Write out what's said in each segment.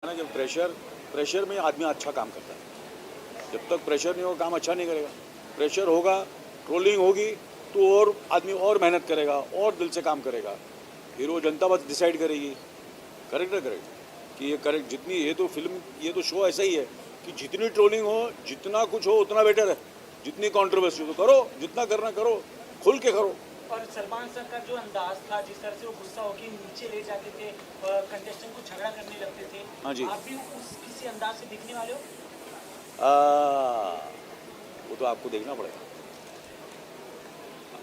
ना जब प्रेशर में आदमी अच्छा काम करता है। जब तक प्रेशर नहीं होगा काम अच्छा नहीं करेगा। प्रेशर होगा, ट्रोलिंग होगी तो और आदमी और मेहनत करेगा और दिल से काम करेगा। फिर वो जनता बस डिसाइड करेगी, करेक्ट है करेक्ट कि ये करेक्ट। जितनी ये तो फिल्म, ये तो शो ऐसा ही है कि जितनी ट्रोलिंग हो, जितना कुछ हो उतना बेटर है। जितनी कंट्रोवर्सी हो तो करो, जितना करना करो, खुल के करो। और सलमान सर का जो अंदाज था, जिस तरह से वो गुस्सा होकर नीचे ले जाते थे, कंटेस्टेंट को झगड़ा करने लगते थे, हाँ जी, आप भी उस किसी अंदाज से दिखने वाले हो? वो तो आपको देखना पड़ेगा।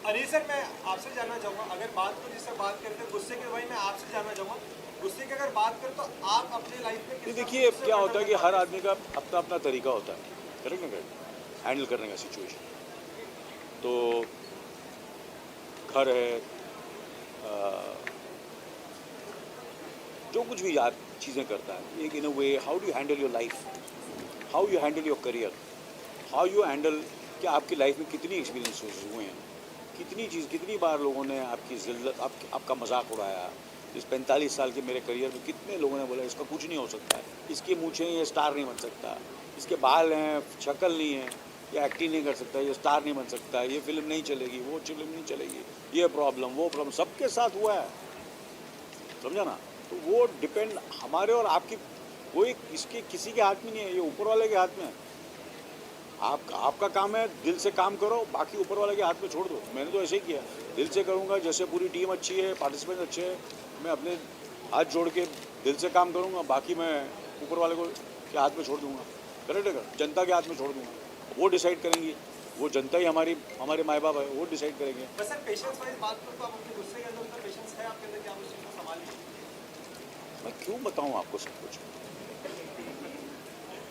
अरे सर, मैं आपसे जानना चाहूँगा, अगर बात को जिससे बात करते हैं गुस्से के, भाई मैं आपसे जानना चाहूँगा गुस्से की अगर बात करें तो आप अपनी लाइफ में देखिए क्या होता है कि हर आदमी का अपना अपना तरीका होता है, करेक्ट ना करेक्ट, हैंडल करने का सिचुएशन। तो घर है, जो कुछ भी याद चीज़ें करता है, एक in a way how do handle your life, how you handle your career, how you handle कि आपकी लाइफ में कितनी एक्सपीरियंसेस हुए हैं, कितनी बार लोगों ने आपकी जिल्लत आपका मजाक उड़ाया। इस 45 साल के मेरे करियर में कितने लोगों ने बोला इसका कुछ नहीं हो सकता है, इसकी मूछें ये स्टार नहीं बन सकता, इसके बाल हैं शक्ल नहीं है, ये एक्टिंग नहीं कर सकता, ये स्टार नहीं बन सकता, ये फिल्म नहीं चलेगी, वो फिल्म नहीं चलेगी, ये प्रॉब्लम वो प्रॉब्लम सबके साथ हुआ है, समझा ना। तो वो डिपेंड हमारे और आपकी, कोई इसके किसी के हाथ में नहीं है, ये ऊपर वाले के हाथ में है। आपका काम है दिल से काम करो, बाकी ऊपर वाले के हाथ में छोड़ दो। मैंने तो ऐसे ही किया, दिल से करूँगा, जैसे पूरी टीम अच्छी है, पार्टिसिपेंट अच्छे हैं, मैं अपने हाथ जोड़ के दिल से काम करूँगा, बाकी मैं ऊपर वाले को के हाथ में छोड़ दूँगा, करेक्ट है, जनता के हाथ में छोड़ दूँगा, वो डिसाइड करेंगी। वो जनता ही हमारे माँ बाप है, वो डिसाइड करेंगे। बस सर, पेशेंस वाइज बात करो तो आप अपने गुस्से के अंदर उतना पेशेंस है आपके अंदर कि आप उस चीज़ को संभाल लीजिए? मैं क्यों बताऊँ आपको सब कुछ,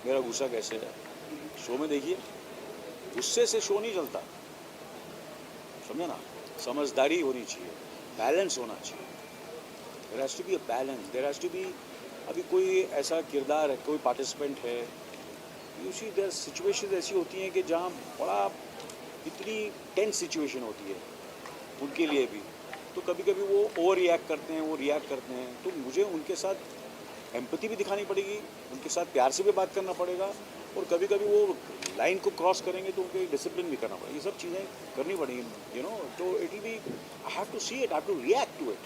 मेरा गुस्सा कैसे है। शो में देखिए, गुस्से से शो नहीं चलता, समझे ना। समझदारी होनी चाहिए, बैलेंस होना चाहिए। There has to be a balance, there has to be. अभी कोई ऐसा किरदार है, कोई पार्टिसिपेंट है, यू सी देयर सिचुएशन ऐसी होती हैं कि जहाँ बड़ा इतनी टेंस सिचुएशन होती है उनके लिए भी, तो कभी कभी वो ओवर रिएक्ट करते हैं, वो रिएक्ट करते हैं, तो मुझे उनके साथ एम्पैथी भी दिखानी पड़ेगी, उनके साथ प्यार से भी बात करना पड़ेगा, और कभी कभी वो लाइन को क्रॉस करेंगे तो उनको डिसिप्लिन भी करना पड़ेगा। ये सब चीज़ें करनी पड़ेंगी, तो it will be, I have to see it, I have to react to it,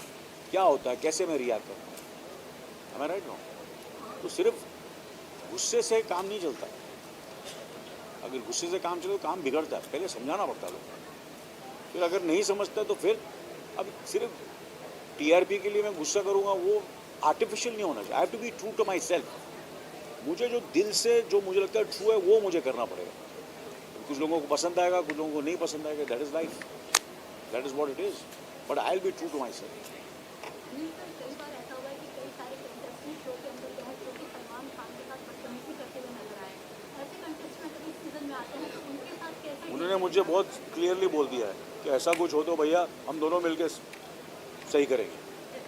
क्या होता है, कैसे मैं रिएक्ट करूँ, am I right? तो सिर्फ गुस्से से काम नहीं चलता। अगर गुस्से से काम चले तो काम बिगड़ता है, पहले समझाना पड़ता है लोगों को। फिर अगर नहीं समझता तो फिर अब सिर्फ टीआरपी के लिए मैं गुस्सा करूँगा, वो आर्टिफिशियल नहीं होना चाहिए। I have to be true to myself. मुझे जो दिल से जो मुझे लगता है ट्रू है वो मुझे करना पड़ेगा। कुछ लोगों को पसंद आएगा, कुछ लोगों को नहीं पसंद आएगा, that is life, that is what it is, but I will be true to myself. उन्होंने मुझे बहुत क्लियरली बोल दिया है कि ऐसा कुछ हो तो भैया हम दोनों मिलकर सही करेंगे,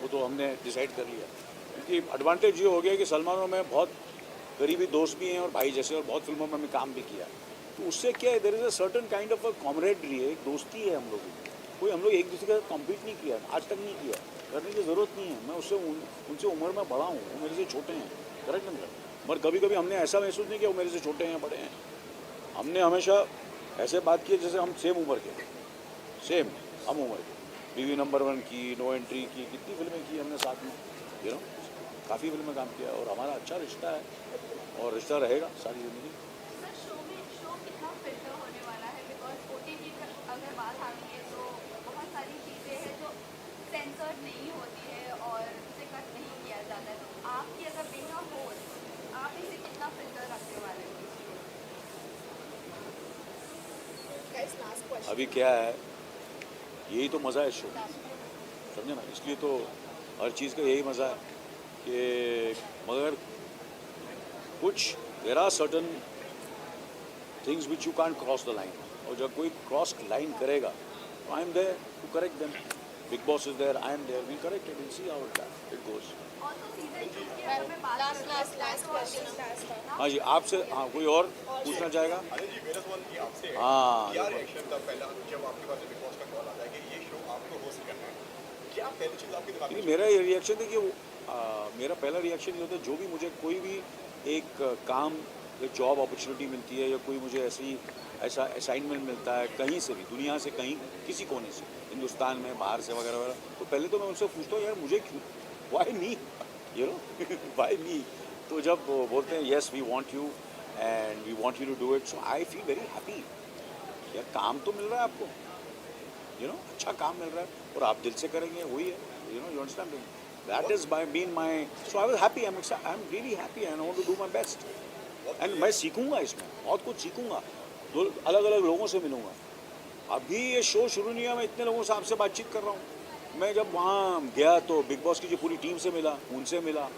वो तो हमने डिसाइड कर लिया। क्योंकि एडवांटेज ये हो गया कि सलमान और मैं बहुत करीबी दोस्त भी हैं और भाई जैसे, और बहुत फिल्मों में हमें काम भी किया, तो उससे क्या है, there is a certain kind of a camaraderie है, एक दोस्ती है हम लोगों की। कोई हम लोग एक दूसरे के साथ कॉम्पीट नहीं किया, आज तक नहीं किया, करने की ज़रूरत नहीं है। मैं उनसे उम्र में बड़ा हूँ, वो मेरे से छोटे हैं, करेक्ट नहीं करेक्ट, मगर कभी कभी हमने ऐसा महसूस नहीं किया वो मेरे से छोटे हैं बड़े हैं। हमने हमेशा ऐसे बात की जैसे हम सेम उम्र के, सेम हम उम्र के। बीवी नंबर 1 की, नो एंट्री की, कितनी फिल्में की हमने साथ में, काफ़ी फिल्में काम किया, और हमारा अच्छा रिश्ता है और रिश्ता रहेगा सारी ज़िंदगी। नहीं होती है और उसे कट नहीं किया जाता है, तो आपकी अगर बीइंग अ होस्ट आप इसे कितना फिल्टर रखने वाले हो? अभी क्या है, यही तो मज़ा है शो, समझे ना। इसलिए तो हर चीज़ का यही मज़ा है कि, मगर कुछ there are certain things which you can't cross the line, और जब कोई क्रॉस लाइन करेगा तो I am there to correct them. Bigg Boss is there, I am there, we correct it, will see how it goes. हाँ जी, आपसे, हाँ कोई और पूछना चाहेगा? अरे जी, मेरा सवाल ये आपसे है, हाँ, क्या रिएक्शन था पहला जब आपके पास बिग बॉस का कॉल आता है कि ये शो आपको होस्ट करना है? क्या पहली चीज़ आपके दिमाग में? मेरा ये रिएक्शन है कि मेरा पहला रिएक्शन ये होता है, जो भी मुझे कोई भी एक काम या जॉब अपॉर्चुनिटी मिलती है या कोई मुझे ऐसा असाइनमेंट मिलता है कहीं से भी, दुनिया से कहीं, किसी कोने से, हिंदुस्तान में, बाहर से वगैरह वगैरह, तो पहले तो मैं उनसे पूछता हूँ यार मुझे क्यों, why me, you know, why me. तो जब वो बोलते हैं yes we want you and we want you to do it, so I feel very happy. यार काम तो मिल रहा है आपको, यू नो, अच्छा काम मिल रहा है और आप दिल से करेंगे, वही है, you know, you understand. That is been my, so I was happy, I am really happy and I want to do my best. And मैं सीखूंगा इसमें, बहुत कुछ सीखूंगा, दो अलग अलग लोगों से मिलूंगा। अभी ये शो शुरू नहीं हुआ, मैं इतने लोगों से आपसे बातचीत कर रहा हूँ। मैं जब वहाँ गया तो बिग बॉस की जो पूरी टीम से मिला, उनसे मिला,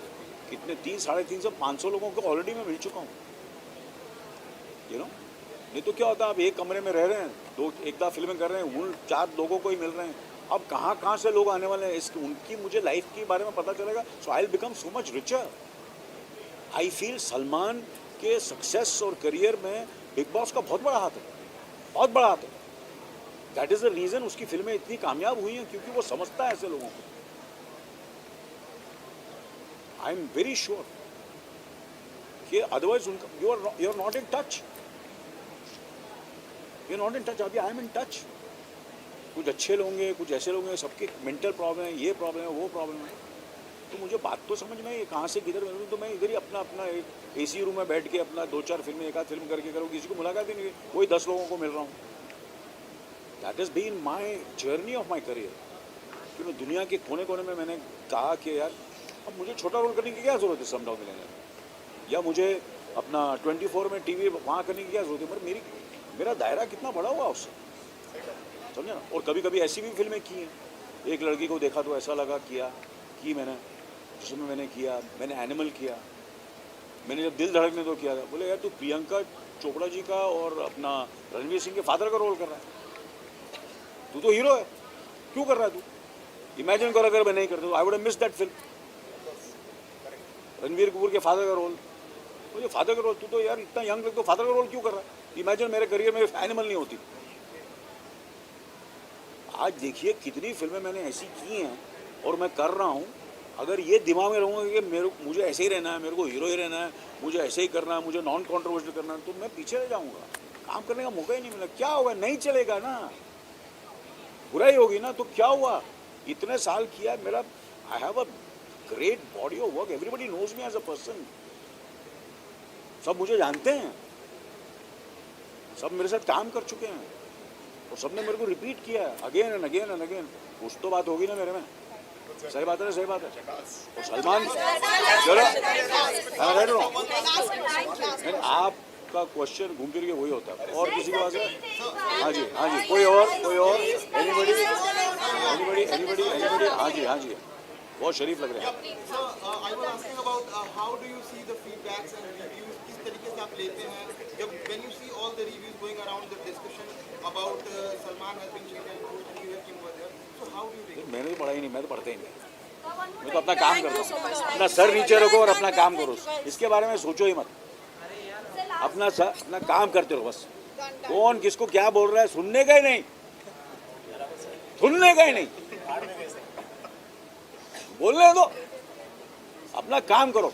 कितने 300-350 500 लोगों को ऑलरेडी मैं मिल चुका हूँ, यू नो। नहीं तो क्या होता है, आप एक कमरे में रह रहे हैं, दो एक दफ़ा फिल्में कर रहे हैं, उन 4 लोगों को ही मिल रहे हैं। अब कहाँ कहाँ से लोग आने वाले हैं, इसकी उनकी मुझे लाइफ के बारे में पता चलेगा, so I will become so much richer. I feel Salman के सक्सेस और करियर में बिग बॉस का बहुत बड़ा हाथ है, बहुत बड़ा हाथ है। दैट इज द रीजन उसकी फिल्में इतनी कामयाब हुई हैं, क्योंकि वो समझता है ऐसे लोगों को। आई एम वेरी श्योर कि अदरवाइज उनका you are not in touch, you are not in touch. अभी आई एम इन टच। कुछ अच्छे लोग होंगे, कुछ ऐसे लोग हैं, सबके मेंटल प्रॉब्लम है, ये प्रॉब्लम है, वो प्रॉब्लम है। तो मुझे बात तो समझ में आई, कहाँ से किधर मिलूँ, तो मैं इधर ही अपना एक एसी रूम में बैठ के अपना 2-4 फिल्में, एक आध फिल्म करके करूँ, किसी को मुलाकात ही नहीं, वही 10 लोगों को मिल रहा हूँ। That is been my journey of my career. कि मैं दुनिया के कोने कोने में मैंने कहा कि यार अब मुझे छोटा रोल करने की क्या ज़रूरत है समडाउन मिलेंगे, या मुझे अपना 24 में टीवी वहाँ करने की क्या ज़रूरत है, पर मेरा दायरा कितना बड़ा हुआ उससे, समझे ना। और कभी कभी ऐसी भी फिल्में की हैं, एक लड़की को देखा तो ऐसा लगा की मैंने, जिसमें मैंने किया, मैंने एनिमल किया, मैंने जब दिल धड़कने तो किया था, बोले यार तू प्रियंका चोपड़ा जी का और अपना रणवीर सिंह के फादर का रोल कर रहा है, तू तो हीरो है, क्यों कर रहा है तू। इमेजिन कर अगर मैं नहीं करता तो I would have missed that film. Ranveer Kapoor के फादर का रोल, तो ये फादर का रोल, तू तो यार इतना यंग लग तो फादर का रोल क्यों कर रहा है। इमेजिन मेरे करियर में एनिमल नहीं होती। आज देखिए कितनी फिल्में मैंने ऐसी की हैं और मैं कर रहा हूँ। अगर ये दिमाग में रहूँगा कि मुझे ऐसे ही रहना है, मेरे को हीरो ही रहना है, मुझे ऐसे ही करना है, मुझे नॉन कॉन्ट्रोवर्शियल करना है, तो मैं पीछे रह जाऊँगा, काम करने का मौका ही नहीं मिला। क्या होगा, नहीं चलेगा ना, बुराई होगी ना, तो क्या हुआ। इतने साल किया मेरा, I have a great body of work, everybody knows me as a person, सब मुझे जानते हैं, सब मेरे साथ काम कर चुके हैं और सबने मेरे को रिपीट किया है again and again and again. कुछ तो बात होगी ना मेरे में, सही बात है ना, सही बात है। और सलमान, चलो आपका क्वेश्चन घूम फिर के वही होता है, और किसी को पास है? हाँ जी, हाँ जी, कोई और एनीबडी, हाँ जी, बहुत शरीफ लग रहे हैं। I was asking about how do you see the feedbacks and reviews, किस तरीके से आप लेते हैं जब when you see all the reviews going around the discussion about Salman has been cheated and you have Kim over there, so how do you take. मैंने तो पढ़ा ही नहीं, मैं तो पढ़ता ही नहीं, मैं तो अपना काम करता हूँ। अपना सर नीचे रखो और अपना काम करो, इसके बारे में सोचो ही मत, अपना काम करते रहो बस। कौन किसको क्या बोल रहा है सुनने का ही नहीं, सुनने का ही नहीं, बोलने दो, अपना काम करो,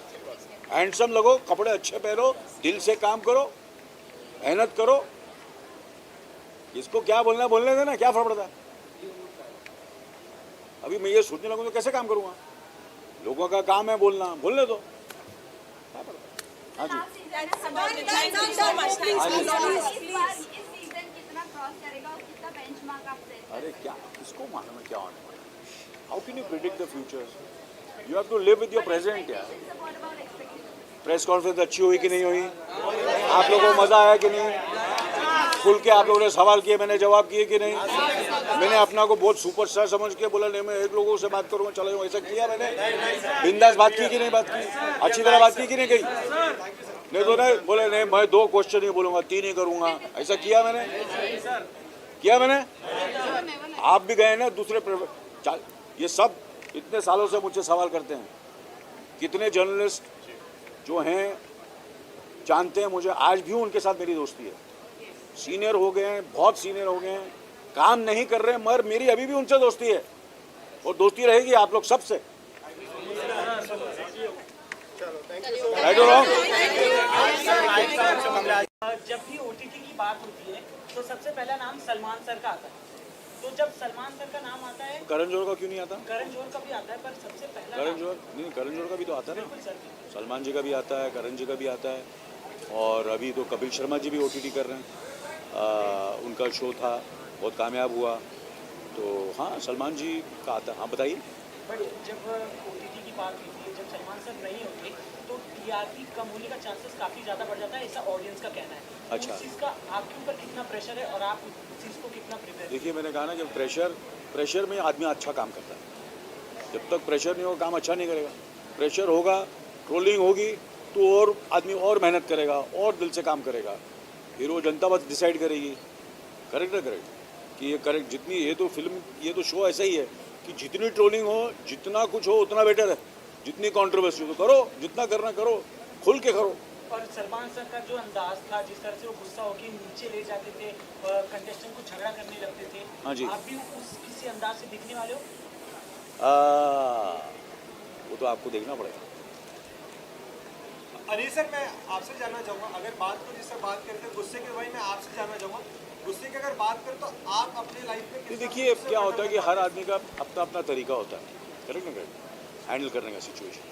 हैंडसम लगो, कपड़े अच्छे पहनो, दिल से काम करो, मेहनत करो। किसको क्या बोलना है बोलने देना, क्या फर्क पड़ता है। अभी मैं ये सोचने लगूँ तो कैसे काम करूँगा, लोगों का काम है बोलना, बोलने दो, क्या पड़ता है। हाँ जी, अरे क्या किसको मालूम है क्या होने वाला है। How can you predict the future, you have to live with your present. यार प्रेस कॉन्फ्रेंस अच्छी हुई कि नहीं हुई, आप लोगों को मज़ा आया कि नहीं, खुल के आप लोगों ने सवाल किए, मैंने जवाब किए कि नहीं। मैंने अपना को बहुत सुपरस्टार समझ के बोला नहीं मैं एक लोगों से बात करूँगा, चलो जाऊँ, ऐसा किया मैंने। बिंदास बात की कि नहीं, बात की अच्छी तरह बात की कि नहीं कही, नहीं तो नहीं बोले नहीं मैं 2 क्वेश्चन ही बोलूँगा 3 ही करूँगा, ऐसा किया मैंने, किया मैंने। आप भी गए ना दूसरे, ये सब इतने सालों से मुझसे सवाल करते हैं, कितने जर्नलिस्ट जो हैं जानते हैं मुझे, आज भी उनके साथ मेरी दोस्ती है, सीनियर हो गए हैं, बहुत सीनियर हो गए हैं, काम नहीं कर रहे हैं, मगर मेरी अभी भी उनसे दोस्ती है और दोस्ती रहेगी आप लोग सबसे। राइट और रॉन्ग? जब भी ओटीटी की बात होती है तो सबसे पहला नाम सलमान सर का आता है। तो जब सलमान सर का नाम आता है, करण जौहर का क्यों नहीं आता? करण जौहर का भी आता है, पर सबसे पहला करण नाम जौहर नहीं, करण जौहर का भी तो आता है ना, बिल्कुल सर। सलमान जी का भी आता है, करण जी का भी आता है, और अभी तो कपिल शर्मा जी भी ओटीटी कर रहे हैं। उनका शो था, बहुत कामयाब हुआ, तो हाँ सलमान जी का आता है। हाँ बताइए। बट जब ओटीटी की बात होती है, जब सलमान सर नहीं होते तो टीआरपी कम होने का चांसेस काफ़ी ज़्यादा बढ़ जाता है, ऐसा ऑडियंस का कहना है। अच्छा। उस चीज़ का आपके ऊपर कितना प्रेशर है और आप उस चीज़ को कितना प्रिपेयर? देखिए मैंने कहा ना कि प्रेशर में आदमी अच्छा काम करता है। जब तक प्रेशर नहीं होगा काम अच्छा नहीं करेगा। प्रेशर होगा, ट्रोलिंग होगी तो और आदमी और मेहनत करेगा और दिल से काम करेगा। फिर वो जनता बस डिसाइड करेगी, करेक्ट ना करेक्ट, कि ये करेक्ट। जितनी ये तो फिल्म, ये तो शो ऐसा ही है कि जितनी ट्रोलिंग हो, जितना कुछ हो उतना बेटर है। जितनी कंट्रोवर्सी हो तो करो, जितना करना करो, खुल के करो। और सलमान सर का जो अंदाज था, जिस तरह से वो गुस्सा होकर नीचे ले जाते थे, कंटेस्टेंट को झगड़ा करने लगते थे, हाँ जी। आप भी उस किसी अंदाज से दिखने वाले हो? वो तो आपको देखना पड़ेगा। अनिल सर, मैं आपसे जानना चाहूँगा, अगर बात को जिससे बात करते हैं गुस्से के, भाई मैं आपसे जानना चाहूँगा गुस्से की अगर बात करें तो आप अपनी लाइफ में तो देखिए क्या होता है कि हर आदमी का अपना अपना तरीका होता है, करेक्ट ना करेक्ट, हैंडल करने का सिचुएशन।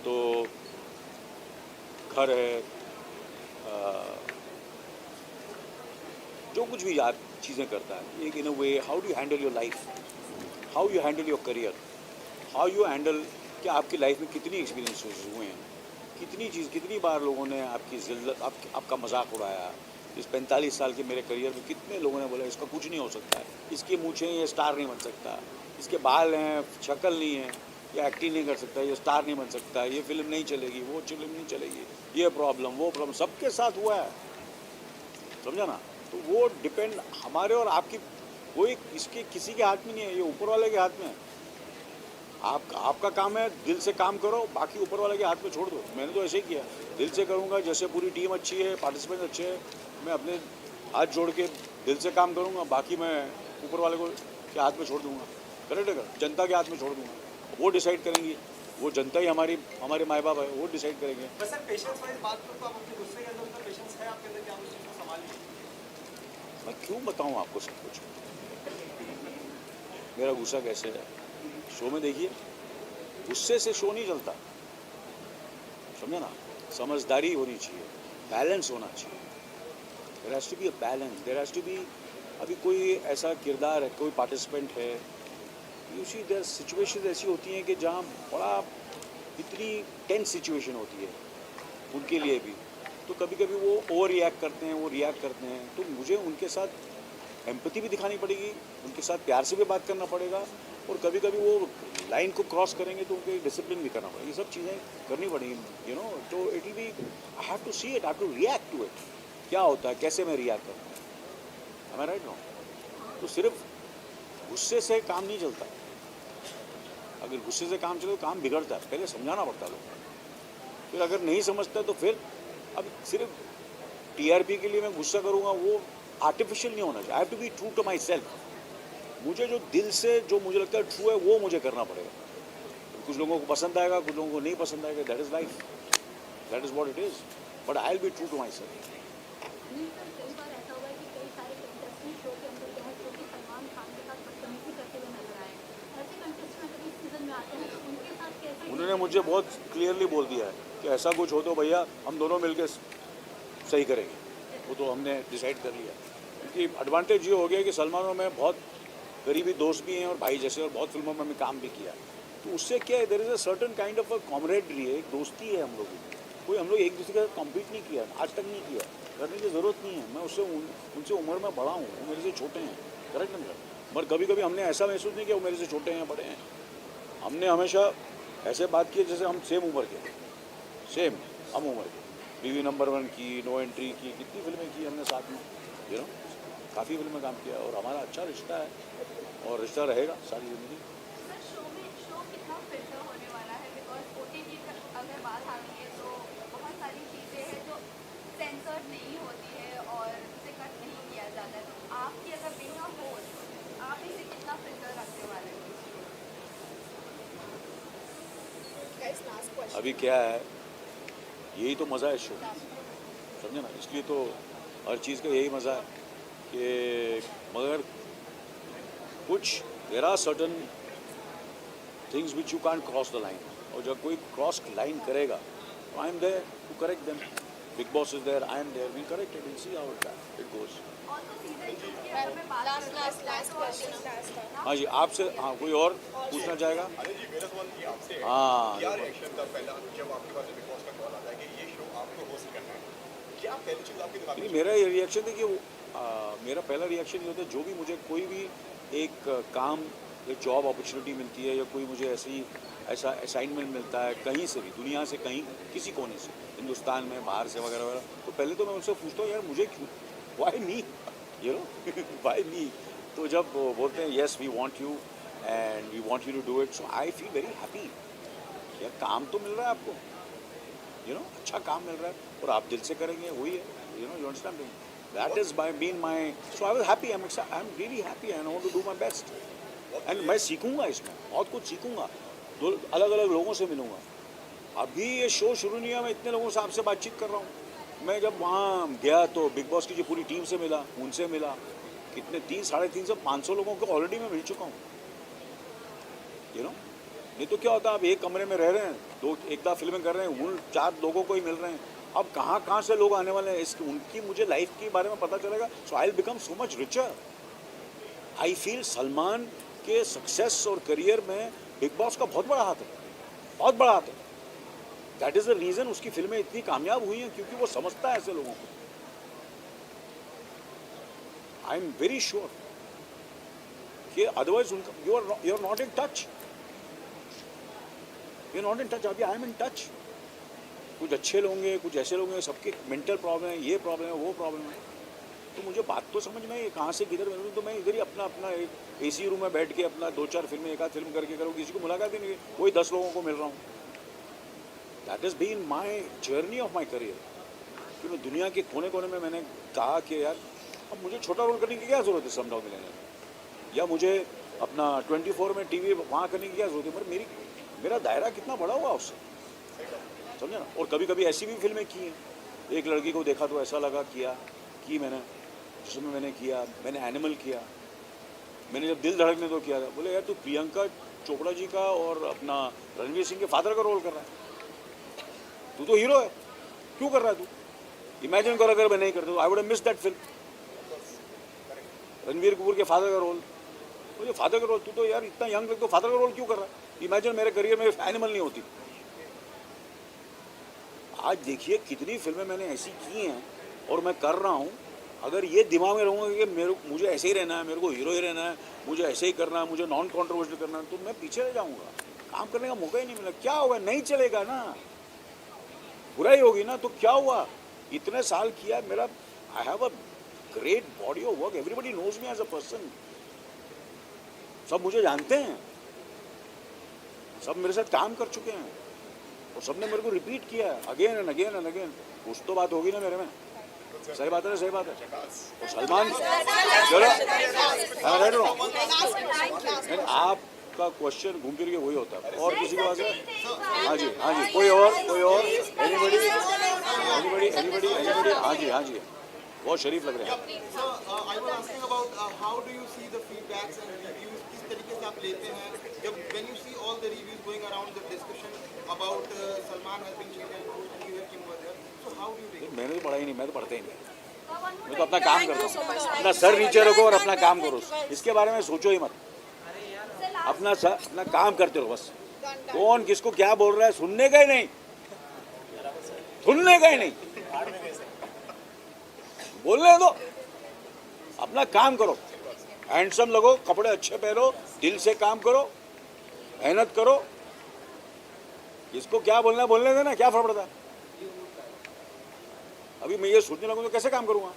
तो घर है, जो कुछ भी याद चीज़ें करता है, एक in a way how do you handle your life, how you handle your career, how you handle कि आपकी लाइफ में कितनी एक्सपीरियंसेस हुए हैं, कितनी बार लोगों ने आपकी जिल्लत, आपका मजाक उड़ाया। इस 45 साल के मेरे करियर में कितने लोगों ने बोला इसका कुछ नहीं हो सकता है, इसकी मूछें ये स्टार नहीं बन सकता, इसके बाल हैं शक्ल नहीं है, ये एक्टिंग नहीं कर सकता, ये स्टार नहीं बन सकता, ये फिल्म नहीं चलेगी, वो फिल्म नहीं चलेगी, ये प्रॉब्लम वो प्रॉब्लम, सबके साथ हुआ है, समझा ना। तो वो डिपेंड हमारे और आपकी, कोई इसके किसी के हाथ में नहीं है, ये ऊपर वाले के हाथ में है। आपका काम है दिल से काम करो, बाकी ऊपर वाले के हाथ में छोड़ दो। मैंने तो ऐसे ही किया, दिल से करूँगा, जैसे पूरी टीम अच्छी है, पार्टिसिपेंट अच्छे हैं, मैं अपने हाथ जोड़ के दिल से काम करूँगा, बाकी मैं ऊपर वाले को के हाथ में छोड़ दूँगा, करेक्ट है, जनता के हाथ में छोड़ दूँगा, वो डिसाइड करेंगी, वो जनता ही हमारे माँ बाप है, वो डिसाइड करेंगे। बस सर पेशेंस वाइज बात करो तो आप अपने गुस्से के अंदर उतना पेशेंस है आपके अंदर कि आप उस चीज़ को संभाल लीजिए? मैं क्यों बताऊँ आपको सब कुछ, मेरा गुस्सा कैसे है, शो में देखिए, गुस्से से शो नहीं चलता, समझे ना। समझदारी होनी चाहिए, बैलेंस होना चाहिए, there has to be a balance, there has to be. अभी कोई ऐसा किरदार है, कोई पार्टिसिपेंट है, यू सी देयर सिचुएशन ऐसी होती हैं कि जहाँ बड़ा इतनी टेंस सिचुएशन होती है उनके लिए भी, तो कभी कभी वो ओवर रिएक्ट करते हैं, तो मुझे उनके साथ एम्पैथी भी दिखानी पड़ेगी, उनके साथ प्यार से भी बात करना पड़ेगा, और कभी कभी वो लाइन को क्रॉस करेंगे तो उनको डिसिप्लिन भी करना पड़ेगा, ये सब चीज़ें करनी पड़ेंगी, यू नो। तो it will be, I have to see it, I have to react to it, क्या होता है, कैसे मैं रिएक्ट करूँ, एम आई राइट नो। तो सिर्फ गुस्से से काम नहीं चलता, अगर गुस्से से काम चले तो काम बिगड़ता है, पहले समझाना पड़ता है लोगों को, फिर अगर नहीं समझता तो फिर अब सिर्फ टीआरपी के लिए मैं गुस्सा करूँगा, वो आर्टिफिशियल नहीं होना चाहिए। I have to be true to myself, मुझे जो दिल से जो मुझे लगता है ट्रू है वो मुझे करना पड़ेगा। कुछ लोगों को पसंद आएगा, कुछ लोगों को नहीं पसंद आएगा, that is life, that is what it is, but I will be true to myself. कई बार ऐसा हुआ है कि कई सारे कंटेस्टेंट शो के अंदर जो है जो कि सलमान खान के साथ बदतमीजी करते हुए नजर आए, ऐसे कंटेस्टेंट अगर इस सीजन में आते हैं तो उनके साथ कैसे? उन्होंने मुझे बहुत क्लियरली बोल दिया है कि ऐसा कुछ हो तो भैया हम दोनों मिलकर सही करेंगे, वो तो हमने डिसाइड कर लिया। क्योंकि एडवांटेज ये हो गया कि सलमान और मैं बहुत करीबी दोस्त भी हैं और भाई जैसे, और बहुत फिल्मों में हमने काम भी किया, तो उससे क्या है, there is a certain kind of a camaraderie है, एक दोस्ती है हम लोगों की। कोई हम लोग एक दूसरे के साथ कॉम्पीट नहीं किया, आज तक नहीं किया, करने की ज़रूरत नहीं है। मैं उनसे उम्र में बड़ा हूँ, वो मेरे से छोटे हैं, करेक्ट ना, मगर कभी कभी हमने ऐसा महसूस नहीं किया वो मेरे से छोटे हैं बड़े हैं। हमने हमेशा ऐसे बात की जैसे हम सेम उम्र के, सेम हम उम्र के। बीवी नंबर 1 की, नो एंट्री की, कितनी फिल्में की हमने साथ में, यू नो, काफ़ी फिल्में काम किया, और हमारा अच्छा रिश्ता है और रिश्ता रहेगा सारी ज़िंदगी। सर शो कितना फिल्टर होने वाला है, बिकॉज ओटीटी अगर बात आती है तो बहुत सारी चीज़ें हैं जो सेंसर्ड नहीं होती है और उसे कट नहीं किया जाता है, तो आपकी अगर बिना होस्ट आप इसे कितना फिल्टर रखने वाले हो? अभी क्या है, यही तो मज़ा है शो, समझे ना। इसलिए तो हर चीज़ का यही मज़ा है कि मगर कुछ there are certain things which you can't cross the line, और जब कोई क्रॉस लाइन करेगा तो I am there to correct them. Bigg Boss is there, I am there, we correct it, will see how it goes. Also season 2 के बारे में बात last question. हाँ जी, आपसे, हाँ कोई और पूछना चाहेगा? अरे जी, मेरा सवाल ये आपसे है, हाँ क्या रिएक्शन था पहला जब आपके पास बिग बॉस का कॉल आता है कि ये शो आपको होस्ट करना है? क्या पहली चीज़ आपके दिमाग नहीं, में? मेरा ये रिएक्शन था कि मेरा पहला रिएक्शन ये होता है, जो भी मुझे कोई भी एक काम या जॉब अपॉर्चुनिटी मिलती है या कोई मुझे ऐसा असाइनमेंट मिलता है कहीं से भी, दुनिया से कहीं, किसी कोने से, हिंदुस्तान में, बाहर से वगैरह वगैरह, तो पहले तो मैं उनसे पूछता हूँ यार मुझे क्यों, why me, you know, why me. तो जब वो बोलते हैं yes we want you and we want you to do it, so I feel very happy. यार काम तो मिल रहा है आपको, यू नो, अच्छा काम मिल रहा है और आप दिल से करेंगे, वही है, you know, you understand. That is my so I was happy, I am really happy and I want to do my best. And मैं सीखूंगा इसमें, बहुत कुछ सीखूंगा, दो अलग अलग लोगों से मिलूंगा. अभी ये शो शुरू नहीं है, मैं इतने लोगों से आपसे बातचीत कर रहा हूँ. मैं जब वहाँ गया तो बिग बॉस की जो पूरी टीम से मिला, उनसे मिला, कितने 300-350 लोगों को ऑलरेडी मैं मिल चुका हूँ, यू नो. नहीं तो क्या होता है, आप एक कमरे में रह रहे हैं, दो एक दफ़ा फिल्में कर रहे हैं, उन 4 लोगों को ही मिल रहे हैं. अब कहाँ से लोग आने वाले हैं, उनकी मुझे लाइफ के बारे में पता चलेगा. So I will become so much richer. I feel Salman के सक्सेस और करियर में बिग बॉस का बहुत बड़ा हाथ है, बहुत बड़ा हाथ है. दैट इज द रीजन उसकी फिल्में इतनी कामयाब हुई हैं, क्योंकि वो समझता है ऐसे लोगों को. आई एम वेरी श्योर कि अदरवाइज उनका you are not in touch, you are not in touch. अभी आई एम इन टच. कुछ अच्छे लोग हैं, कुछ ऐसे लोग हैं, सबके मेंटल प्रॉब्लम है, ये प्रॉब्लम है, वो प्रॉब्लम है. तो मुझे बात तो समझ में आई, कहाँ से किधर मिलूँ, तो मैं इधर ही अपना एक एसी रूम में बैठ के अपना 2-4 फिल्में, एक आध फिल्म करके करूँ, किसी को मुलाकात ही नहीं, वही 10 लोगों को मिल रहा हूँ. That is been my journey of my career. कि मैं दुनिया के कोने कोने में मैंने कहा कि यार अब मुझे छोटा रोल करने की क्या ज़रूरत है समझाओ मिलने में, या मुझे अपना 24 में टीवी वहाँ करने की क्या ज़रूरत है. पर मेरा दायरा कितना बड़ा हुआ उससे, समझे ना. और कभी कभी ऐसी भी फिल्में की हैं, एक लड़की को देखा तो ऐसा लगा की मैंने, जिसमें मैंने किया, मैंने एनिमल किया, मैंने जब दिल धड़कने तो किया था. बोले यार तू प्रियंका चोपड़ा जी का और अपना रणवीर सिंह के फादर का रोल कर रहा है, तू तो हीरो है, क्यों कर रहा है तू. इमेजिन कर अगर मैं नहीं करता तो I would have missed that film. Ranveer Kapoor के फादर का रोल, मुझे फादर का रोल, तू तो यार इतना यंग लग तो फादर का रोल क्यों कर रहा है. इमेजिन मेरे करियर में एनिमल नहीं होती. आज देखिए कितनी फिल्में मैंने ऐसी की हैं और मैं कर रहा हूँ. अगर ये दिमाग में रहूँगा कि मुझे ऐसे ही रहना है, मेरे को हीरो ही रहना है, मुझे ऐसे ही करना है, मुझे नॉन कॉन्ट्रोवर्शियल करना है, तो मैं पीछे रह जाऊँगा. काम करने का मौका ही नहीं मिला. क्या होगा, नहीं चलेगा ना, बुराई होगी ना. तो क्या हुआ, इतने साल किया मेरा, I have a great body of work, everybody knows me as a person. सब मुझे जानते हैं, सब मेरे साथ काम कर चुके हैं और सबने मेरे को रिपीट किया है again and again and again. कुछ तो बात होगी ना मेरे में. सही बात है ना, सही बात है. और सलमान, चलो आपका क्वेश्चन घूम फिर के वही होता है. और किसी के पास है? हाँ जी, हाँ जी, कोई और एनीबडी. हाँ जी, बहुत शरीफ लग रहे हैं. So I was asking about how do you see the feedbacks and reviews, किस तरीके से आप लेते हैं जब when you see all the reviews going around the discussion about Salman has been cheated, New Year Kim was there, so how do you take it? मैंने तो पढ़ा ही नहीं, मैं तो पढ़ता ही नहीं. मैं तो अपना काम करता हूँ, अपना सर नीचे रखो और अपना काम करो. इसके बारे में सोचो ही मत, अपना काम करते रहो बस. कौन किसको क्या बोल रहा है सुनने का ही नहीं, सुनने का ही नहीं, बोलने दो. अपना काम करो, हैंडसम लगो, कपड़े अच्छे पहनो, दिल से काम करो, मेहनत करो. किसको क्या बोलना है बोलने देना, क्या फर्क पड़ता है. अभी मैं ये सोचने लगूँ तो कैसे काम करूँगा.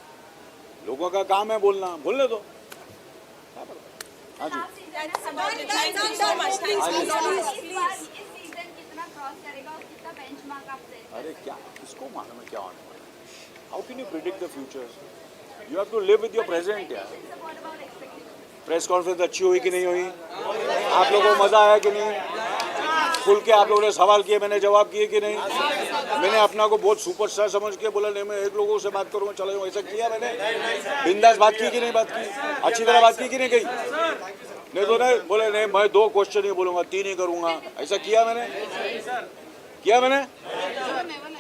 लोगों का काम है बोलना, बोलने दो, क्या पड़ता है. हाँ जी, अरे क्या किसको मालूम है क्या होने वाला है. How can you predict the future. You have to live with your present. यार प्रेस कॉन्फ्रेंस अच्छी हुई कि नहीं हुई, आप लोगों को मजा आया कि नहीं, खुल के आप लोगों ने सवाल किए, मैंने जवाब किए कि नहीं? मैंने अपना को बहुत सुपरस्टार समझ के बोला नहीं मैं एक लोगों से बात करूँगा, चलो ऐसा किया मैंने? बिंदास बात की कि नहीं बात की? अच्छी तरह बात की कि नहीं कही? नहीं तो नहीं बोले नहीं मैं 2 क्वेश्चन ही बोलूँगा 3 ही करूँगा, ऐसा किया मैंने? किया मैंने?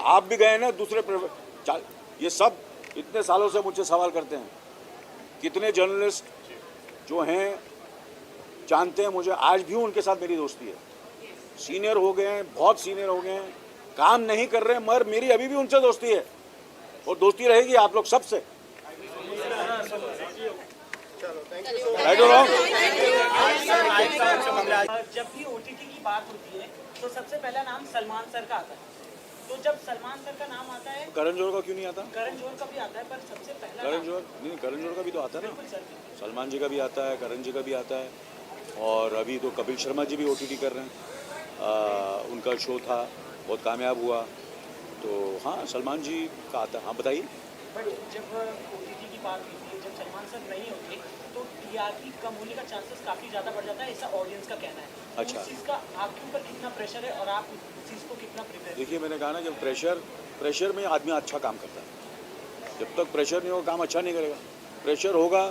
आप भी गए ना दूसरे ये सब इतने सालों से मुझसे सवाल करते हैं। कितने जर्नलिस्ट जो हैं जानते हैं मुझे, आज भी उनके साथ मेरी दोस्ती है। सीनियर हो गए हैं, बहुत सीनियर हो गए हैं, काम नहीं कर रहे हैं, मगर मेरी अभी भी उनसे दोस्ती है और दोस्ती रहेगी आप लोग सबसे। राइट और रॉन्ग? जब भी ओटीटी की बात होती है तो सबसे पहला नाम सलमान सर का आता है। तो जब सलमान सर का नाम आता है, करण जौहर का क्यों नहीं आता? करण जौहर का भी आता है, पर सबसे पहला करण जौहर नहीं, करण जौहर का भी तो आता है ना, सलमान जी का भी आता है, करण जी का भी आता है, और अभी तो कपिल शर्मा जी भी ओटीटी कर रहे हैं। उनका शो था, बहुत कामयाब हुआ, तो हाँ सलमान जी का आता है। हाँ बताइए। बट जब ओटीटी की बात होती है, जब सलमान सर नहीं होते तो टीआरपी कम होने का चांसेस काफ़ी ज़्यादा बढ़ जाता है, ऐसा ऑडियंस का कहना है। अच्छा। उस चीज़ का आपके ऊपर कितना प्रेशर है और आप उस चीज़ को कितना प्रिपेयर? देखिए मैंने कहा ना, जब प्रेशर में आदमी अच्छा काम करता है। जब तक प्रेशर नहीं होगा काम अच्छा नहीं करेगा। प्रेशर होगा,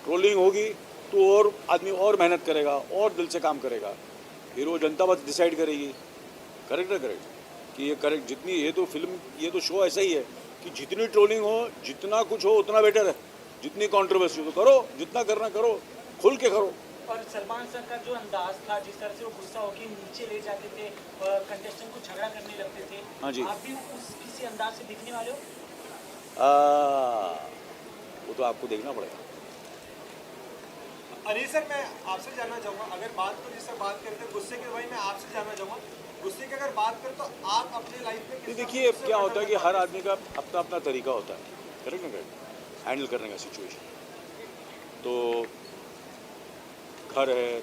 ट्रोलिंग होगी तो और आदमी और मेहनत करेगा और दिल से काम करेगा, फिर वो जनता बस डिसाइड करेगी। करेक्ट ना करेक्ट कि ये करेक्ट, जितनी ये तो फिल्म ये तो शो ऐसा ही है कि जितनी ट्रोलिंग हो, जितना कुछ हो उतना बेटर है। जितनी कंट्रोवर्सी हो तो करो, जितना करना करो, खुल के करो। और सलमान सर का जो अंदाज था, जिस तरह से वो गुस्सा होकर नीचे ले जाते थे, कंटेस्टेंट को झगड़ा करने लगते थे, हाँ जी। आप भी उस किसी अंदाज से दिखने वाले हो? वो तो आपको देखना पड़ेगा। अनिल सर मैं आपसे जानना चाहूँगा, अगर बात को जिससे बात करते हैं गुस्से के, वही मैं आपसे जानना चाहूँगा गुस्से की अगर बात करें तो आप अपनी लाइफ में नहीं देखिए क्या होता है कि हर आदमी का अपना अपना तरीका होता है, करेक्ट ना करेक्ट, हैंडल करने का सिचुएशन। तो घर है,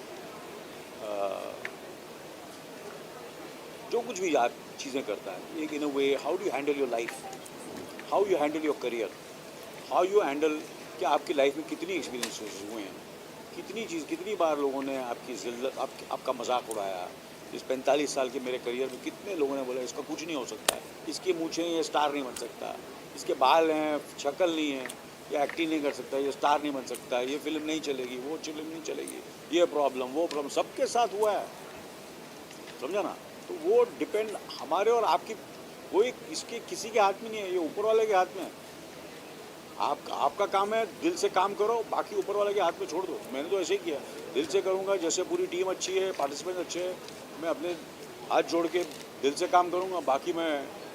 जो कुछ भी आप चीज़ें करता है, एक in a way how do you handle your life, how you handle your career, how you handle कि आपकी लाइफ में कितनी एक्सपीरियंसेस हुए हैं, कितनी बार लोगों ने आपकी जिल्लत आपका मजाक उड़ाया। इस 45 साल के मेरे करियर में कितने लोगों ने बोला इसका कुछ नहीं हो सकता है, इसकी मूंछें ये स्टार नहीं बन सकता, इसके बाल हैं शक्ल नहीं है, ये एक्टिंग नहीं कर सकता, ये स्टार नहीं बन सकता, ये फिल्म नहीं चलेगी, वो फिल्म नहीं चलेगी, ये प्रॉब्लम वो प्रॉब्लम सबके साथ हुआ है, समझा ना। तो वो डिपेंड हमारे और आपकी, कोई इसके किसी के हाथ में नहीं है, ये ऊपर वाले के हाथ में है। आपका काम है दिल से काम करो, बाकी ऊपर वाले के हाथ में छोड़ दो। मैंने तो ऐसे ही किया, दिल से करूँगा, जैसे पूरी टीम अच्छी है, पार्टिसिपेंट अच्छे हैं, मैं अपने हाथ जोड़ के दिल से काम करूँगा, बाकी मैं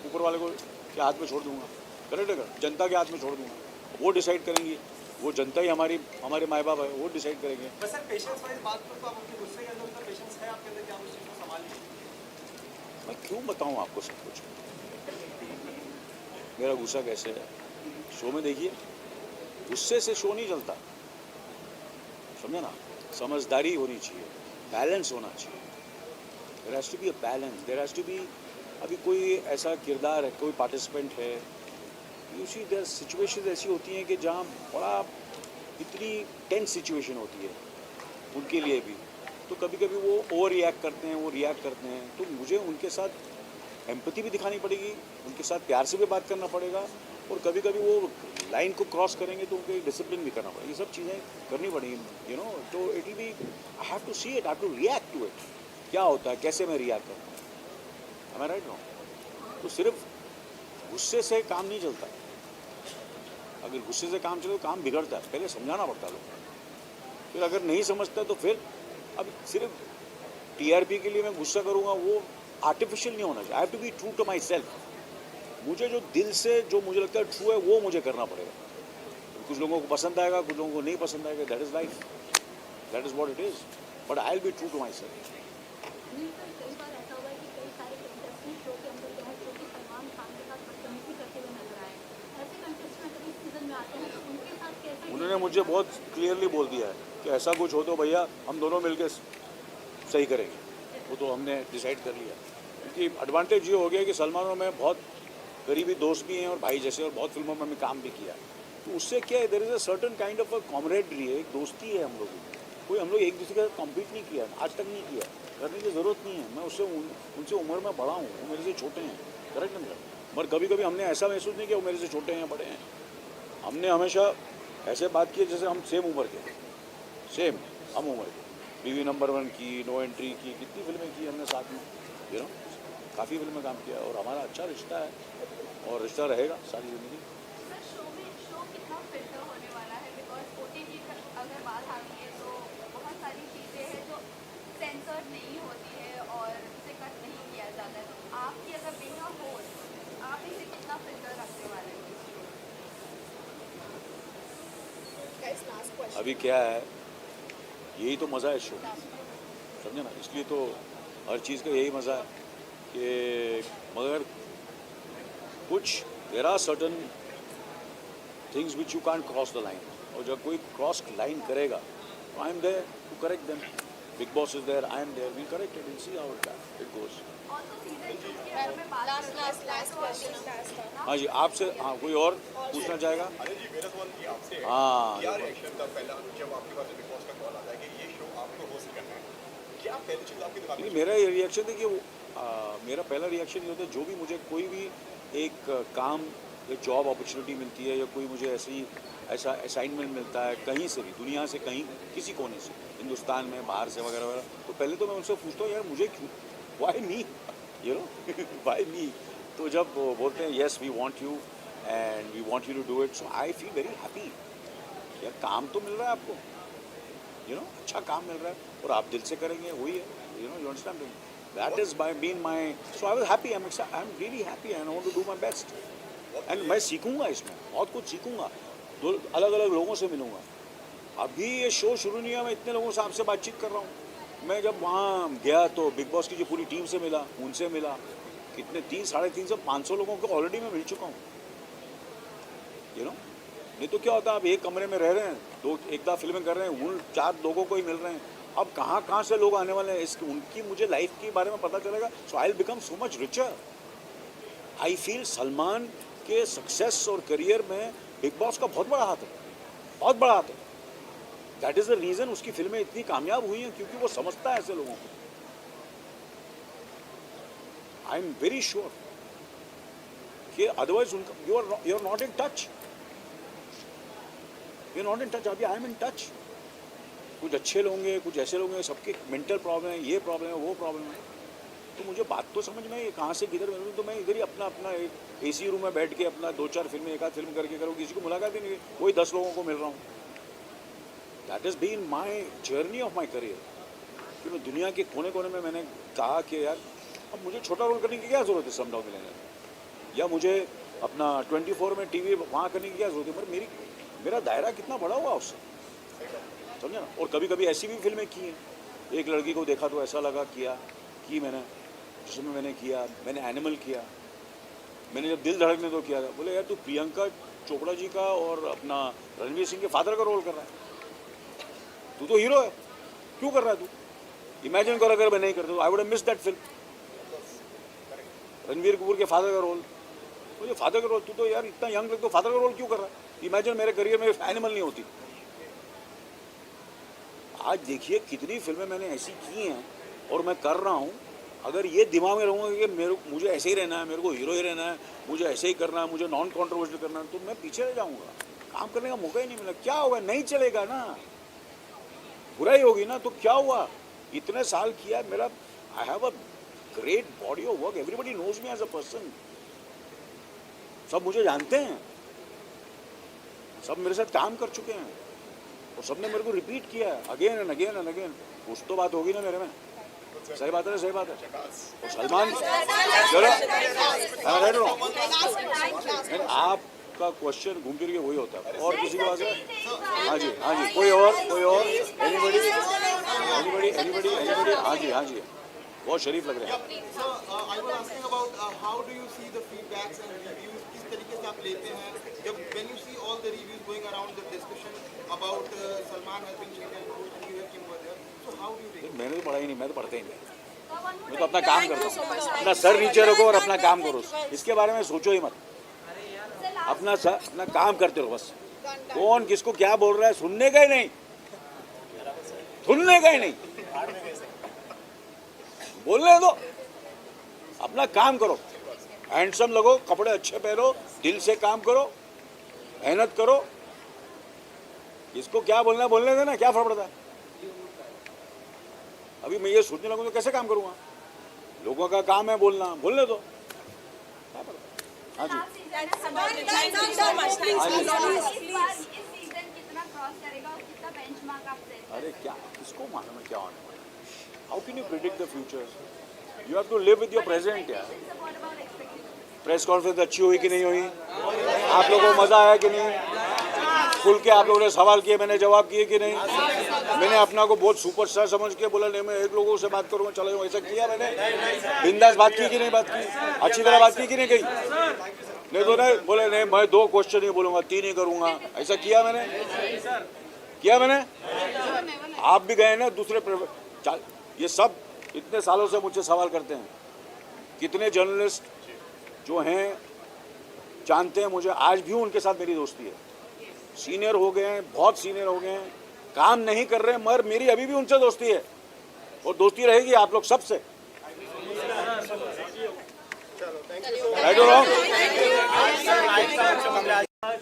ऊपर वाले को के हाथ में छोड़ दूँगा, करेक्ट है, जनता के हाथ में छोड़ दूँगा, वो डिसाइड करेंगी, वो जनता ही हमारे माँ बाप है, वो डिसाइड करेंगे। बस सर पेशेंस वाइज बात करो तो आप अपने गुस्से के अंदर उतना पेशेंस है आपके अंदर कि आप उस चीज़ को संभाल लीजिए? मैं क्यों बताऊँ आपको सब कुछ, मेरा गुस्सा कैसे है। शो में देखिए, गुस्से से शो नहीं चलता, समझे ना। समझदारी होनी चाहिए, बैलेंस होना चाहिए, there has to be a balance, there has to be. अभी कोई ऐसा किरदार है, कोई पार्टिसिपेंट है, यू सी देयर सिचुएशन ऐसी होती हैं कि जहाँ बड़ा इतनी टेंस सिचुएशन होती है उनके लिए भी, तो कभी कभी वो ओवर रिएक्ट करते हैं, वो रिएक्ट करते हैं, तो मुझे उनके साथ एम्पैथी भी दिखानी पड़ेगी, उनके साथ प्यार से भी बात करना पड़ेगा, और कभी कभी वो लाइन को क्रॉस करेंगे तो उनको डिसिप्लिन भी करना पड़ेगा, ये सब चीज़ें करनी पड़ेगी, यू नो। तो it will be, I have to see it, I have to react to it, क्या होता है, कैसे मैं रिएक्ट करता हूँ, am I right? तो सिर्फ गुस्से से काम नहीं चलता, अगर गुस्से से काम चले तो काम बिगड़ता है, पहले समझाना पड़ता है लोग, फिर अगर नहीं समझता तो फिर अब सिर्फ टीआरपी के लिए मैं गुस्सा करूँगा, वो आर्टिफिशियल नहीं होना चाहिए। I have to be true to myself, मुझे जो दिल से जो मुझे लगता है ट्रू है वो मुझे करना पड़ेगा। कुछ लोगों को पसंद आएगा, कुछ लोगों को नहीं पसंद आएगा, that is life, that is what it is, but I will be true to myself. कई बार ऐसा हुआ है कि कई सारे कंटेस्टेंट शो के अंदर जो है जो कि सलमान खान के साथ बदतमीजी करते हुए नजर आए, ऐसे कंटेस्टेंट अगर इस सीजन में आते हैं तो उनके साथ कैसे? उन्होंने मुझे बहुत क्लियरली बोल दिया है कि ऐसा कुछ हो तो भैया हम दोनों मिलकर सही करेंगे, वो तो हमने डिसाइड कर लिया। क्योंकि एडवांटेज ये हो गया कि सलमान और मैं बहुत करीबी दोस्त भी हैं और भाई जैसे, और बहुत फिल्मों में हमने काम भी किया, तो उससे क्या है, there is a certain kind of a camaraderie है, एक दोस्ती है हम लोगों की, कोई हम लोग एक दूसरे के साथ कॉम्पीट नहीं किया, आज तक नहीं किया, करने की ज़रूरत नहीं है। मैं उनसे उम्र में बड़ा हूँ, वो मेरे से छोटे हैं, करेक्ट ना? मगर कभी कभी हमने ऐसा महसूस नहीं किया वो मेरे से छोटे हैं बड़े हैं। हमने हमेशा ऐसे बात की जैसे हम सेम उम्र के, सेम हम उम्र के। टीवी नंबर 1 की, नो एंट्री की, कितनी फिल्में की हमने साथ में, यू नो, काफ़ी फिल्में काम किया और हमारा अच्छा रिश्ता है और रिश्ता रहेगा सारी ज़िंदगी। सर शो कितना फिल्टर होने वाला है बिकॉज ओटीटी अगर बात आती है तो बहुत सारी चीज़ें हैं जो सेंसर्ड नहीं होती है और उसे कट नहीं किया जाता है, तो आपकी अगर बिना हो आप इसे कितना फिल्टर रखने वाले हो? Guys, last question. अभी क्या है, यही तो मज़ा है शो, समझे ना? इसलिए तो हर चीज़ का यही मज़ा है कि मगर कुछ there are certain things which you can't cross the line, और जब कोई क्रॉस लाइन करेगा तो I am there to correct them. Bigg Boss is there, I am there, we correct it, will see how it goes. Also season 2 की अगर मैं बात Last question. हाँ जी, आपसे हाँ कोई और पूछना चाहेगा? अरे जी, मेरा सवाल ये आपसे है, हाँ, क्या देखो। रिएक्शन था पहला जब आपके पास बिग बॉस का कॉल आता है कि ये शो आपको होस्ट करना है? क्या पहली चीज़ आपके दिमाग में नहीं, मेरा ये रिएक्शन है कि मेरा पहला रिएक्शन ये होता है, जो भी मुझे कोई भी एक काम या जॉब अपॉर्चुनिटी मिलती है या कोई मुझे ऐसा असाइनमेंट मिलता है कहीं से भी, दुनिया से कहीं किसी कोने से, हिंदुस्तान में बाहर से वगैरह वगैरह, तो पहले तो मैं उनसे पूछता हूँ यार मुझे क्यों, why me, you know, why me. तो जब वो बोलते हैं yes we want you and we want you to do it, so I feel very happy. यार काम तो मिल रहा है आपको, यू नो, अच्छा काम मिल रहा है और आप दिल से करेंगे, वही है, you know, you understand. That is been my, so I was happy, I am really happy and I want to do my best. And मैं सीखूंगा इसमें, बहुत कुछ सीखूंगा, दो अलग अलग लोगों से मिलूंगा। अभी ये शो शुरू नहीं है, मैं इतने लोगों से आपसे बातचीत कर रहा हूँ। मैं जब वहाँ गया तो बिग बॉस की जो पूरी टीम से मिला, उनसे मिला, कितने 300, 350, 500 लोगों को ऑलरेडी मैं मिल चुका हूँ, यू नो। नहीं तो क्या होता है, आप एक कमरे में रह रहे हैं, एक दफ़ा फिल्में कर रहे हैं, उन 4 लोगों को ही मिल रहे हैं। अब कहाँ से लोग आने वाले हैं, इसकी उनकी मुझे लाइफ के बारे में पता चलेगा, so I will become so much richer. I feel Salman के सक्सेस और करियर में बिग बॉस का बहुत बड़ा हाथ है, बहुत बड़ा हाथ है। दैट इज़ द रीज़न उसकी फिल्में इतनी कामयाब हुई हैं, क्योंकि वो समझता है ऐसे लोगों को। आई एम वेरी श्योर कि अदरवाइज उनका you are not in touch, you are not in touch. अभी आई एम इन टच। कुछ अच्छे लोग हैं, कुछ ऐसे लोग हैं, सबके मेंटल प्रॉब्लम है, ये प्रॉब्लम है, वो प्रॉब्लम है। तो मुझे बात तो समझ में कहाँ से किधर मिलूँ, तो मैं इधर ही अपना एक एसी रूम में बैठ के अपना 2-4 फिल्में, एक आध फिल्म करके करूँ, किसी को मुलाकात ही नहीं, वही 10 लोगों को मिल रहा हूँ। That is been my journey of my career. कि मैं दुनिया के कोने कोने में मैंने कहा कि यार अब मुझे छोटा रोल करने की क्या ज़रूरत है समडाउन मिलेंगे, या मुझे अपना 24 में टीवी वहाँ करने की क्या ज़रूरत है, पर मेरा दायरा कितना बड़ा हुआ उससे, समझे ना। और कभी कभी ऐसी भी फिल्में की हैं, एक लड़की को देखा तो ऐसा लगा की मैंने, जिसमें मैंने किया, मैंने एनिमल किया, मैंने जब दिल धड़कने तो किया था, बोले यार तू प्रियंका चोपड़ा जी का और अपना रणवीर सिंह के फादर का रोल कर रहा है, तू तो हीरो है, क्यों कर रहा है तू? इमेजिन कर अगर मैं नहीं करता तो I would have missed that film. Ranveer Kapoor के फादर का रोल, मुझे फादर का रोल, तू तो यार इतना यंग लगता, फादर का रोल क्यों कर रहा है? इमेजिन मेरे करियर में एनिमल नहीं होती। आज देखिए कितनी फिल्में मैंने ऐसी की हैं और मैं कर रहा हूँ। अगर ये दिमाग में रहूँगा कि मुझे ऐसे ही रहना है, मेरे को हीरो ही रहना है, मुझे ऐसे ही करना है, मुझे नॉन कॉन्ट्रोवर्शियल करना है, तो मैं पीछे रह जाऊँगा, काम करने का मौका ही नहीं मिला। क्या होगा, नहीं चलेगा ना, बुराई होगी ना, तो क्या हुआ? इतने साल किया मेरा, I have a great body of work, everybody knows me as a person, सब मुझे जानते हैं, सब मेरे साथ काम कर चुके हैं और सबने मेरे को रिपीट किया है again and again and again. कुछ तो बात होगी ना मेरे में, सही बात है, सही बात है। और सलमान, चलो आपका क्वेश्चन घूम फिर के वही होता है, और किसी के पास है? हाँ जी, हाँ जी, कोई और, एनीबडी, हाँ जी, बहुत शरीफ लग रहे हैं। So I was asking about how do you see the feedbacks and reviews, किस तरीके से आप लेते हैं जब when you see all the reviews going around the discussion about Salman has been cheated and you have Kim over there, so how do you take it? मैंने तो पढ़ा ही नहीं, मैं तो पढ़ता ही नहीं, मैं तो अपना काम करता हूँ, अपना सर नीचे रखो और अपना काम करो, इसके बारे में सोचो ही मत, अपना काम करते रहो बस। कौन किसको क्या बोल रहा है सुनने का ही नहीं, धुलने का ही नहीं, बोलने दो, अपना काम करो, हैंडसम लगो, कपड़े अच्छे पहनो, दिल से काम करो, मेहनत करो। इसको क्या बोलना है बोलने देना, क्या फर्क पड़ता है। अभी मैं ये सोचने लगूँ तो कैसे काम करूँगा। लोगों का काम है बोलना, बोलने दो, क्या पड़ता है। हाँ जी, इस सीजन कितना क्रॉस करेगा और कितना बेंचमार्क आप सेट अरे क्या, किसको मालूम है क्या होने वाला है। How can you predict the future, you have to live with your present. यार प्रेस कॉन्फ्रेंस अच्छी हुई कि नहीं हुई, आप लोगों को मजा आया कि नहीं, खुल के आप लोगों ने सवाल किए, मैंने जवाब किए कि नहीं। मैंने अपना को बहुत सुपरस्टार समझ के बोला नहीं मैं एक लोगों से बात करूँगा, चलो ऐसा किया मैंने, बिंदास बात की कि नहीं, बात की अच्छी तरह बात की कि नहीं, कही नहीं तो नहीं बोले नहीं मैं 2 क्वेश्चन ही बोलूँगा 3 ही करूँगा, ऐसा किया मैंने। आप भी गए ना दूसरे ये सब इतने सालों से मुझसे सवाल करते हैं, कितने जर्नलिस्ट जो हैं जानते हैं मुझे, आज भी उनके साथ मेरी दोस्ती है, सीनियर हो गए हैं, बहुत सीनियर हो गए हैं, काम नहीं कर रहे हैं, मगर मेरी अभी भी उनसे दोस्ती है और दोस्ती रहेगी आप लोग सबसे। राइट और रॉन्ग?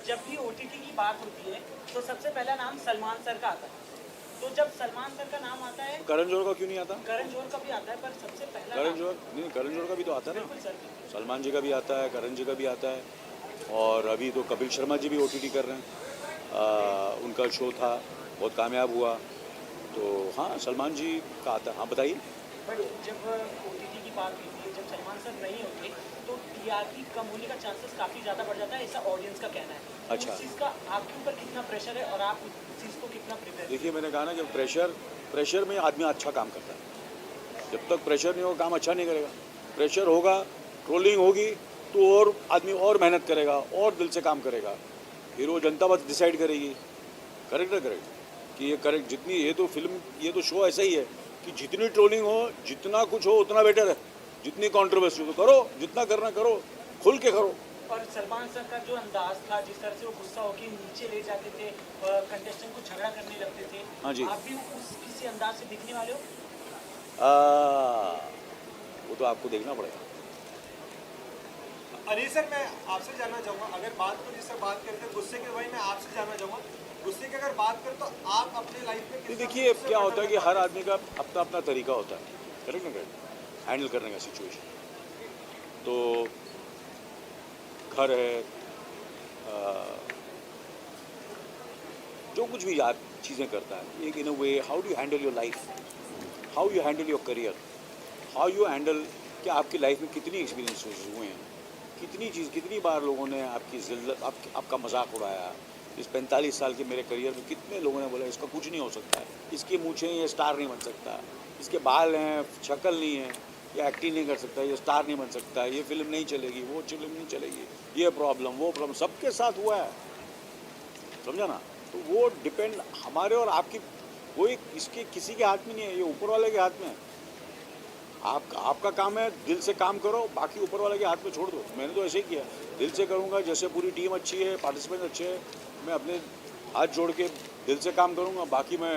जब भी OTT की बात होती है तो सबसे पहला नाम सलमान सर का आता है। तो जब सलमान सर का नाम आता है, करण जोहर का क्यों नहीं आता? करण जोहर का भी आता है, पर सबसे पहला करण जोहर नहीं, करण जोहर का भी तो आता है ना, सर सलमान जी का भी आता है, करण जी का भी आता है, और अभी तो कपिल शर्मा जी भी OTT कर रहे हैं। उनका शो था, बहुत कामयाब हुआ, तो हाँ सलमान जी का आता है। हाँ बताइए। बट जब OTT की बात होती है, जब सलमान सर नहीं होते तो TRP कम होने का चांसेस काफ़ी ज़्यादा बढ़ जाता है, ऐसा ऑडियंस का कहना है। अच्छा। उस चीज़ का आपके ऊपर कितना प्रेशर है और आप उस चीज़ को कितना प्रिपेयर? देखिए मैंने कहा ना कि प्रेशर में आदमी अच्छा काम करता है, जब तक प्रेशर नहीं होगा काम अच्छा नहीं करेगा। प्रेशर होगा, ट्रोलिंग होगी तो और आदमी और मेहनत करेगा और दिल से काम करेगा, फिर वो जनता बस डिसाइड करेगी, करेक्ट ना करेक्ट कि ये करेक्ट। जितनी ये तो फिल्म, ये तो शो ऐसा ही है कि जितनी ट्रोलिंग हो, जितना कुछ हो उतना बेटर है, जितनी कंट्रोवर्सी हो तो करो, जितना करना करो, खुल के करो। और सलमान सर का जो अंदाज था, जिस तरह से वो गुस्सा होकर नीचे ले जाते थे, कंटेस्टेंट को झगड़ा करने लगते थे, हाँ जी, आप भी उस किसी अंदाज से दिखने वाले हो? वो तो आपको देखना पड़ेगा। अनिल सर मैं आपसे जानना चाहूँगा, अगर बात को जिससे बात करते हैं गुस्से के, वही मैं आपसे जानना चाहूँगा गुस्से की अगर बात करें तो आप अपने लाइफ में तो देखिए क्या होता है कि हर आदमी का अपना अपना तरीका होता है, करेक्ट ना करेक्ट, हैंडल करने का सिचुएशन। तो घर है, जो कुछ भी आप चीज़ें करता है, एक in a way how do you handle your life, how you handle your career, how you handle, क्या आपकी लाइफ में कितनी एक्सपीरियंसेस हुए हैं, कितनी बार लोगों ने आपकी जिल्लत, आपका मजाक उड़ाया। इस 45 साल के मेरे करियर में कितने लोगों ने बोला इसका कुछ नहीं हो सकता है, इसकी मूछें ये स्टार नहीं बन सकता, इसके बाल हैं, शक्ल नहीं है, ये एक्टिंग नहीं कर सकता, ये स्टार नहीं बन सकता, ये फिल्म नहीं चलेगी, वो फिल्म नहीं चलेगी, ये प्रॉब्लम वो प्रॉब्लम, सबके साथ हुआ है, समझा ना। तो वो डिपेंड हमारे और आपकी, कोई इसके किसी के हाथ में नहीं है, ये ऊपर वाले के हाथ में है। आपका काम है दिल से काम करो, बाकी ऊपर वाले के हाथ में छोड़ दो। मैंने तो ऐसे ही किया, दिल से करूँगा, जैसे पूरी टीम अच्छी है, पार्टिसिपेंट अच्छे हैं, मैं अपने हाथ जोड़ के दिल से काम करूँगा, बाकी मैं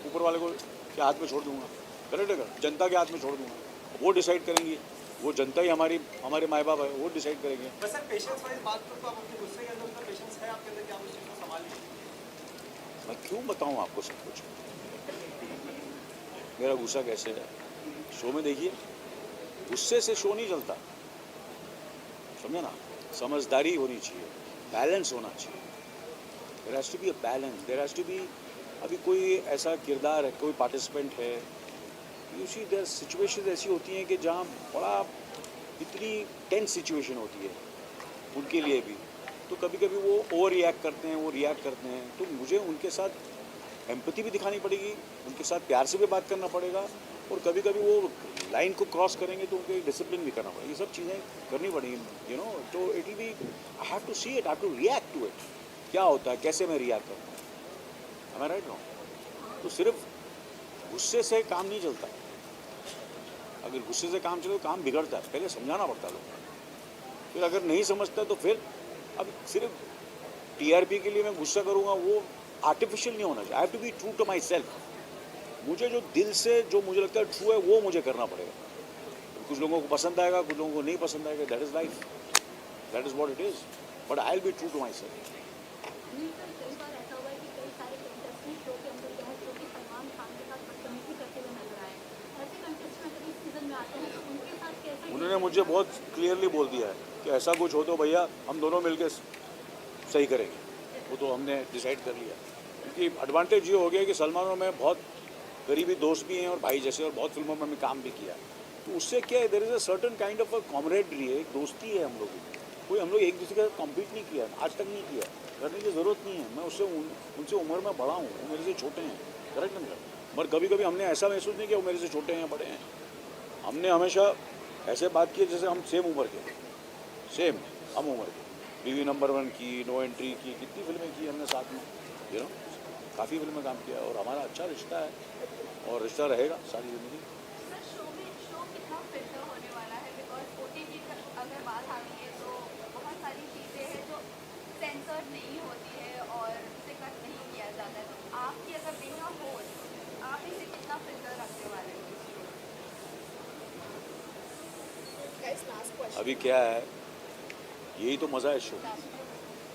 ऊपर वाले को के हाथ में छोड़ दूँगा, करेक्ट है, जनता के हाथ में छोड़ दूँगा, वो डिसाइड करेंगी, वो जनता ही हमारे माँ बाप है, वो डिसाइड करेंगे। बस सर पेशेंस वाइज बात करो तो आप अपने गुस्से के अंदर उतना पेशेंस है आपके अंदर कि आप उस चीज़ को संभाल लीजिए? मैं क्यों बताऊँ आपको सब कुछ, मेरा गुस्सा कैसे है। शो में देखिए, गुस्से से शो नहीं चलता, समझे ना। समझदारी होनी चाहिए, बैलेंस होना चाहिए, there has to be a balance, there has to be. अभी कोई ऐसा किरदार है, कोई पार्टिसिपेंट है, यू सी देयर सिचुएशन ऐसी होती हैं कि जहाँ बड़ा इतनी टेंस सिचुएशन होती है उनके लिए भी, तो कभी कभी वो ओवर रिएक्ट करते हैं, वो रिएक्ट करते हैं, तो मुझे उनके साथ एम्पैथी भी दिखानी पड़ेगी, उनके साथ प्यार से भी बात करना पड़ेगा, और कभी कभी वो लाइन को क्रॉस करेंगे तो उनको डिसिप्लिन भी करना पड़ेगा, ये सब चीज़ें करनी पड़ेंगी, यू नो। तो it will be, I have to see it, I have to react to it, क्या होता है, कैसे मैं रिएक्ट करता हूँ, am I right? तो सिर्फ गुस्से से काम नहीं चलता, अगर गुस्से से काम चले तो काम बिगड़ता है, पहले समझाना पड़ता है लोगों को, फिर अगर नहीं समझता तो फिर अब सिर्फ TRP के लिए मैं गुस्सा करूँगा, वो आर्टिफिशियल नहीं होना चाहिए, I have to be true to myself, मुझे जो दिल से जो मुझे लगता है ट्रू है वो मुझे करना पड़ेगा. कुछ लोगों को पसंद आएगा, कुछ लोगों को नहीं पसंद आएगा. That is life, that is what it is. But I will be true to myself. नहीं सर, कई बार ऐसा हुआ है कि कई सारे कंटेस्टेंट शो के अंदर जो है जो कि सलमान खान के साथ बदतमीजी करते हुए नजर आए. ऐसे कंटेस्टेंट अगर इस सीजन में आते हैं तो उनके साथ कैसे उन्होंने मुझे बहुत क्लियरली बोल दिया है कि ऐसा कुछ हो तो भैया हम दोनों मिलकर सही करेंगे. वो तो हमने डिसाइड कर लिया. क्योंकि एडवांटेज ये हो गया कि सलमान और मैं बहुत करीबी दोस्त भी हैं और भाई जैसे, और बहुत फिल्मों में हमने काम भी किया. तो उससे क्या है, there is a certain kind of a camaraderie है, एक दोस्ती है हम लोगों की. कोई हम लोग एक दूसरे के साथ कॉम्पीट नहीं किया, आज तक नहीं किया, करने की ज़रूरत नहीं है. मैं उससे उनसे उम्र में बड़ा हूँ, वो मेरे से छोटे हैं. करेक्ट नहीं सर? मगर कभी कभी हमने ऐसा महसूस नहीं किया वो मेरे से छोटे हैं बड़े हैं. हमने हमेशा ऐसे बात की जैसे हम सेम उम्र के, सेम हम उम्र के. बीवी नंबर 1 की, नो एंट्री की, कितनी फिल्में की हमने साथ में, यू नो, काफ़ी फिल्में काम किया. और हमारा अच्छा रिश्ता है और रिश्ता रहेगा सारी ज़िंदगी. सर शो कितना फिल्टर होने वाला है बिकॉज ओटीटी अगर बात आ रही है तो बहुत सारी चीज़ें हैं जो सेंसर्ड नहीं होती है और उसे कट नहीं किया जाता है. तो आपकी अगर बीइंग अ होस्ट आप इसे कितना फिल्टर रखने वाले हैं? Guys, last question. अभी क्या है, यही तो मज़ा है शो,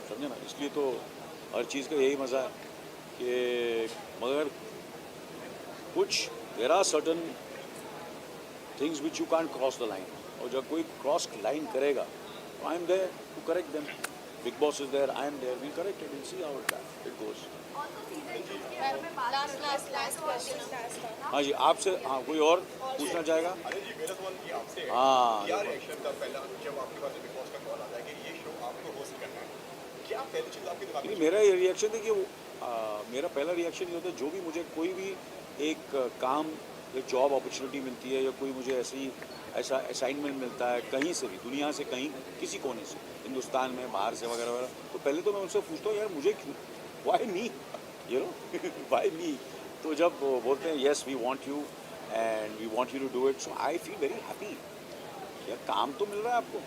समझे ना. इसलिए तो हर चीज़ का यही मज़ा है कि मगर कुछ there are certain things which you can't cross the line. और जब कोई क्रॉस लाइन करेगा तो I am there to correct them. Bigg Boss is there, I am there, we correct it, will see how it goes. Also season 2 की अगर मैं बात Last question. हाँ जी, आपसे, हाँ कोई और पूछना चाहेगा? अरे जी, मेरा सवाल ये आपसे है. हाँ, क्या रिएक्शन था पहला जब आपके पास बिग बॉस का कॉल आता है कि ये शो आपको होस्ट करना है? क्या पहली चीज़ आपके दिमाग में नहीं, मेरा ये रिएक्शन है कि मेरा पहला रिएक्शन ये होता है, जो भी मुझे कोई भी एक काम, एक जॉब अपॉर्चुनिटी मिलती है या कोई मुझे ऐसा असाइनमेंट मिलता है कहीं से भी, दुनिया से कहीं, किसी कोने से, हिंदुस्तान में, बाहर से वगैरह वगैरह, तो पहले तो मैं उनसे पूछता हूँ यार मुझे क्यों, why me, you know, why me. तो जब वो बोलते हैं yes we want you and we want you to do it, so I feel very happy. यार काम तो मिल रहा है आपको,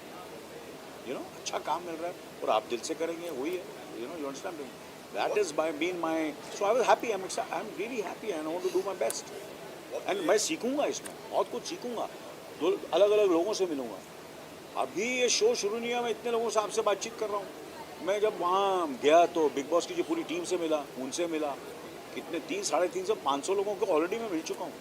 यू नो, अच्छा काम मिल रहा है और आप दिल से करेंगे, वही है, you know, you understand. That is by being my, so I was happy, I am really happy and I want to do my best. And मैं सीखूंगा इसमें, बहुत कुछ सीखूंगा, दो अलग अलग लोगों से मिलूंगा. अभी ये शो शुरू नहीं है, मैं इतने लोगों से आपसे बातचीत कर रहा हूँ. मैं जब वहाँ गया तो बिग बॉस की जो पूरी टीम से मिला, उनसे मिला, कितने 300-350 लोगों को ऑलरेडी मैं मिल चुका हूँ,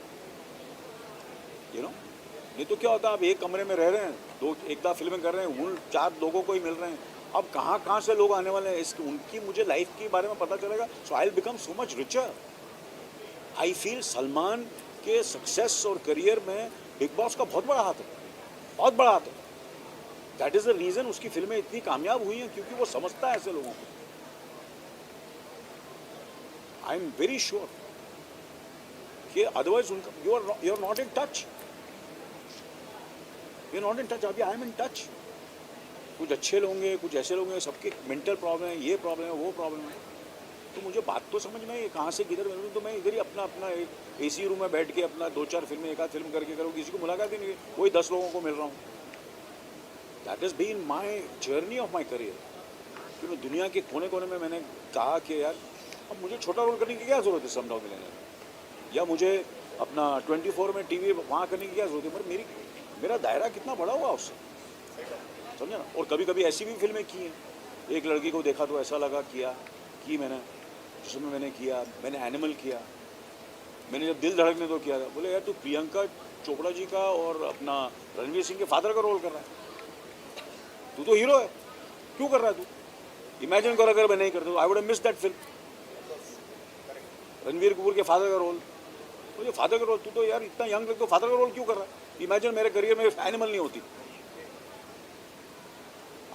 यू नो. नहीं तो क्या होता है, आप एक कमरे में रह रहे हैं, दो एक दफ़ा फिल्में कर रहे हैं, उन 4 लोगों को ही मिल रहे हैं. अब कहाँ से लोग आने वाले हैं, इसकी उनकी मुझे लाइफ के बारे में पता चलेगा. So I will become so much richer. I feel Salman के सक्सेस और करियर में बिग बॉस का बहुत बड़ा हाथ है, बहुत बड़ा हाथ है. दैट इज़ द रीज़न उसकी फिल्में इतनी कामयाब हुई हैं, क्योंकि वो समझता है ऐसे लोगों को. आई एम वेरी श्योर कि अदरवाइज उनका you are not in touch, you are not in touch. अभी आई एम इन टच. कुछ अच्छे लोग हैं, कुछ ऐसे लोग हैं, सबके मेंटल प्रॉब्लम है, ये प्रॉब्लम है, वो प्रॉब्लम है. तो मुझे बात तो समझ में कहाँ से किधर मिलूँ, तो मैं इधर ही अपना एक एसी रूम में बैठ के अपना 2-4 फिल्में, एक आध फिल्म करके करूँ, किसी को मुलाकात ही नहीं, वही 10 लोगों को मिल रहा हूँ. That is been my journey of my career. कि मैं दुनिया के कोने कोने में मैंने कहा कि यार अब मुझे छोटा रोल करने की क्या ज़रूरत है समडाउ मिलेंगे, या मुझे अपना 24 में टीवी वहाँ करने की क्या ज़रूरत है. पर मेरा दायरा कितना बड़ा हुआ उससे, समझे ना. और कभी कभी ऐसी भी फिल्में की हैं, एक लड़की को देखा तो ऐसा लगा कि मैंने जिसमें मैंने किया, मैंने एनिमल किया, मैंने जब दिल धड़कने तो किया था. बोले यार तू प्रियंका चोपड़ा जी का और अपना रणवीर सिंह के फादर का रोल कर रहा है, तू तो हीरो है, क्यों कर रहा है तू. इमेजिन कर अगर मैं नहीं करता तो I would have missed that film. Ranveer Kapoor के फादर का रोल, मुझे फादर का रोल, तू तो यार इतना यंग लगता, फादर का रोल क्यों कर रहा है. इमेजिन मेरे करियर में एनिमल नहीं होती.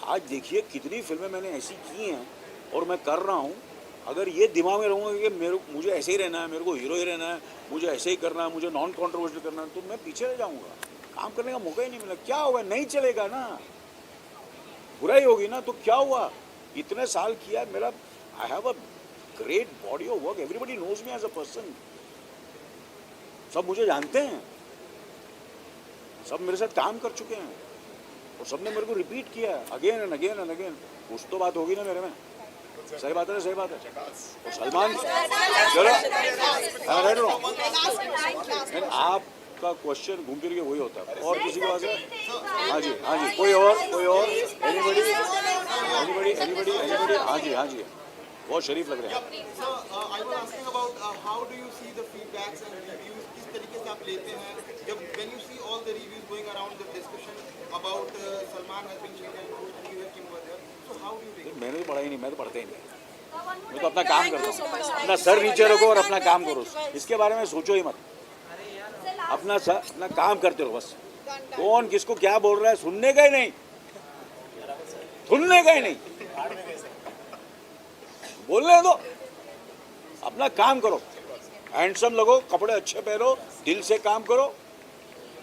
आज देखिए कितनी फिल्में मैंने ऐसी की हैं और मैं कर रहा हूँ. अगर ये दिमाग में रहूँगा कि मुझे ऐसे ही रहना है, मेरे को हीरो ही रहना है, मुझे ऐसे ही करना है, मुझे नॉन कॉन्ट्रोवर्शियल करना है, तो मैं पीछे रह जाऊँगा, काम करने का मौका ही नहीं मिला. क्या होगा, नहीं चलेगा ना, बुराई होगी ना. तो क्या हुआ, इतने साल किया मेरा, I have a great body of work, everybody knows me as a person, सब मुझे जानते हैं, सब मेरे साथ काम कर चुके हैं और सबने मेरे को रिपीट किया है again and again and again. कुछ तो बात होगी ना मेरे में, सही बात है ना, सही बात है। और सलमान चलो आपका क्वेश्चन घूम फिर के वही होता है और किसी के पास है? हाँ जी, हाँ जी, कोई और एनीबडी हाँ जी बहुत शरीफ लग रहे हैं। So I was asking about how do you see the feedbacks and reviews? किस तरीके से आप लेते हैं जब when you see all the reviews going around the discussion about Salman has been cheated and you have Kim Bodher. So how do you take it? मैंने तो पढ़ा ही नहीं, मैं तो पढ़ता ही नहीं, मैं तो अपना काम करता हूँ। अपना सर नीचे रखो और अपना काम करो, इसके बारे में सोचो ही मत। अपना काम करते रहो बस। कौन किसको क्या बोल रहा है सुनने का ही नहीं, बोलने दो, अपना काम करो, हैंडसम लगो, कपड़े अच्छे पहनो, दिल से काम करो,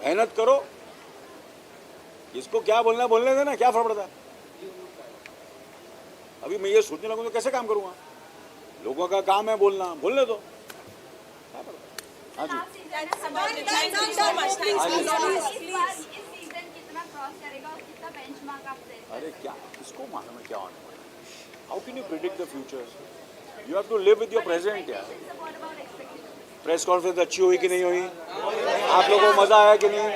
मेहनत करो। किसको क्या बोलना बोलने देना, क्या फर्क पड़ता है। अभी मैं ये सोचने लगूँ तो कैसे काम करूँगा। लोगों का काम है बोलना, बोलने दो। हाँ जी, अरे क्या इसको मालूम है क्या होने वाला है। How can you predict the future, you have to live with your present. यार प्रेस कॉन्फ्रेंस अच्छी हुई कि नहीं हुई, आप लोगों को मज़ा आया कि नहीं,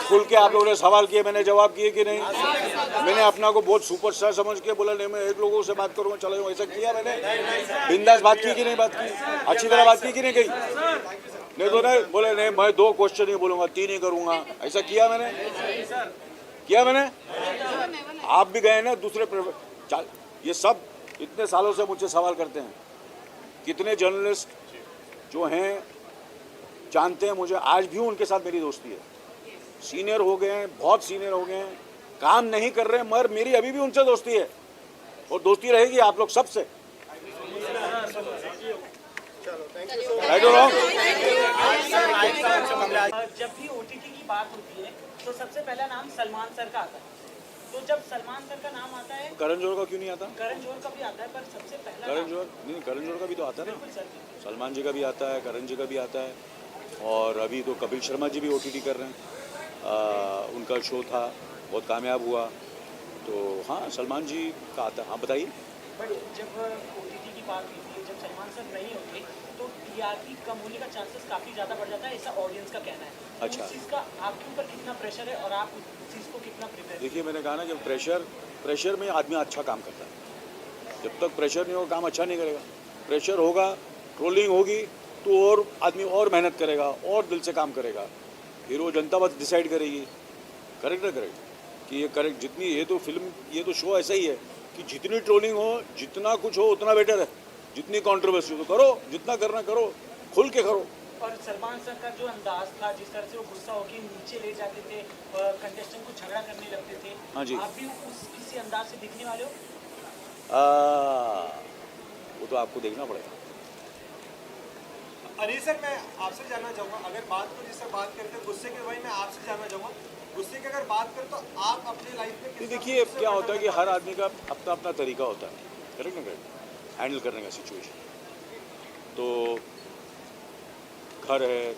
खुल के आप लोगों ने सवाल किए, मैंने जवाब किए कि नहीं। मैंने अपना को बहुत सुपरस्टार समझ के बोला नहीं मैं एक लोगों से बात करूँगा, चलो ऐसा किया मैंने। बिंदास बात की कि नहीं, बात की अच्छी तरह बात की कि नहीं कही, नहीं तो नहीं बोले नहीं मैं 2 क्वेश्चन ही बोलूँगा 3 ही करूँगा, ऐसा किया मैंने। आप भी गए ना दूसरे ये सब इतने सालों से मुझसे सवाल करते हैं। कितने जर्नलिस्ट जो हैं जानते हैं मुझे, आज भी उनके साथ मेरी दोस्ती है। सीनियर हो गए हैं, बहुत सीनियर हो गए हैं, काम नहीं कर रहे हैं, मगर मेरी अभी भी उनसे दोस्ती है और दोस्ती रहेगी आप लोग सबसे। जब भी ओटीटी की बात होती है तो सबसे पहला नाम सलमान सर का आता है। तो जब सलमान सर का नाम आता है, करण जोहर का क्यों नहीं आता? करण जोहर का भी आता है, पर सबसे पहला करण जोहर नहीं, करण जोहर का भी तो आता है ना, सलमान जी का भी आता है, करण जी का भी आता है, और अभी तो कपिल शर्मा जी भी ओटीटी कर रहे हैं। उनका शो था, बहुत कामयाब हुआ, तो हाँ सलमान जी का आता है। हाँ बताइए। बट जब ओटीटी की बात होती है, जब सलमान सर नहीं होते तो टीआरपी कम होने का चांसेस काफ़ी ज़्यादा बढ़ जाता है, ऐसा ऑडियंस का कहना है। अच्छा, उस चीज़ का आपके ऊपर कितना प्रेशर है और आप उस चीज़ को कितना प्रिपेयर? देखिए मैंने कहा ना, जब प्रेशर में आदमी अच्छा काम करता है। जब तक प्रेशर नहीं होगा काम अच्छा नहीं करेगा। प्रेशर होगा, ट्रोलिंग होगी तो और आदमी और मेहनत करेगा और दिल से काम करेगा, फिर वो जनता बस डिसाइड करेगी, करेक्ट ना करेक्ट कि ये करेक्ट। जितनी ये तो फिल्म, ये तो शो ऐसा ही है कि जितनी ट्रोलिंग हो, जितना कुछ हो उतना बेटर है। जितनी कंट्रोवर्सी हो तो करो, जितना करना करो, खुल के करो। और सलमान सर का जो अंदाज था, जिस तरह से वो गुस्सा होकर नीचे ले जाते थे, कंटेस्टेंट को झगड़ा करने लगते थे, हाँ जी, आप भी उस किसी अंदाज से दिखने वाले हो? वो तो आपको देखना पड़ेगा। अनिल सर मैं आपसे जानना चाहूँगा, अगर बात को जिससे बात करते हैं गुस्से के, वही मैं आपसे जानना चाहूँगा गुस्से की अगर बात करें तो आप अपनी लाइफ में किस देखिए क्या होता है कि हर आदमी का अपना अपना तरीका होता है, करेक्ट ना करेक्ट, हैंडल करने का सिचुएशन। तो घर है,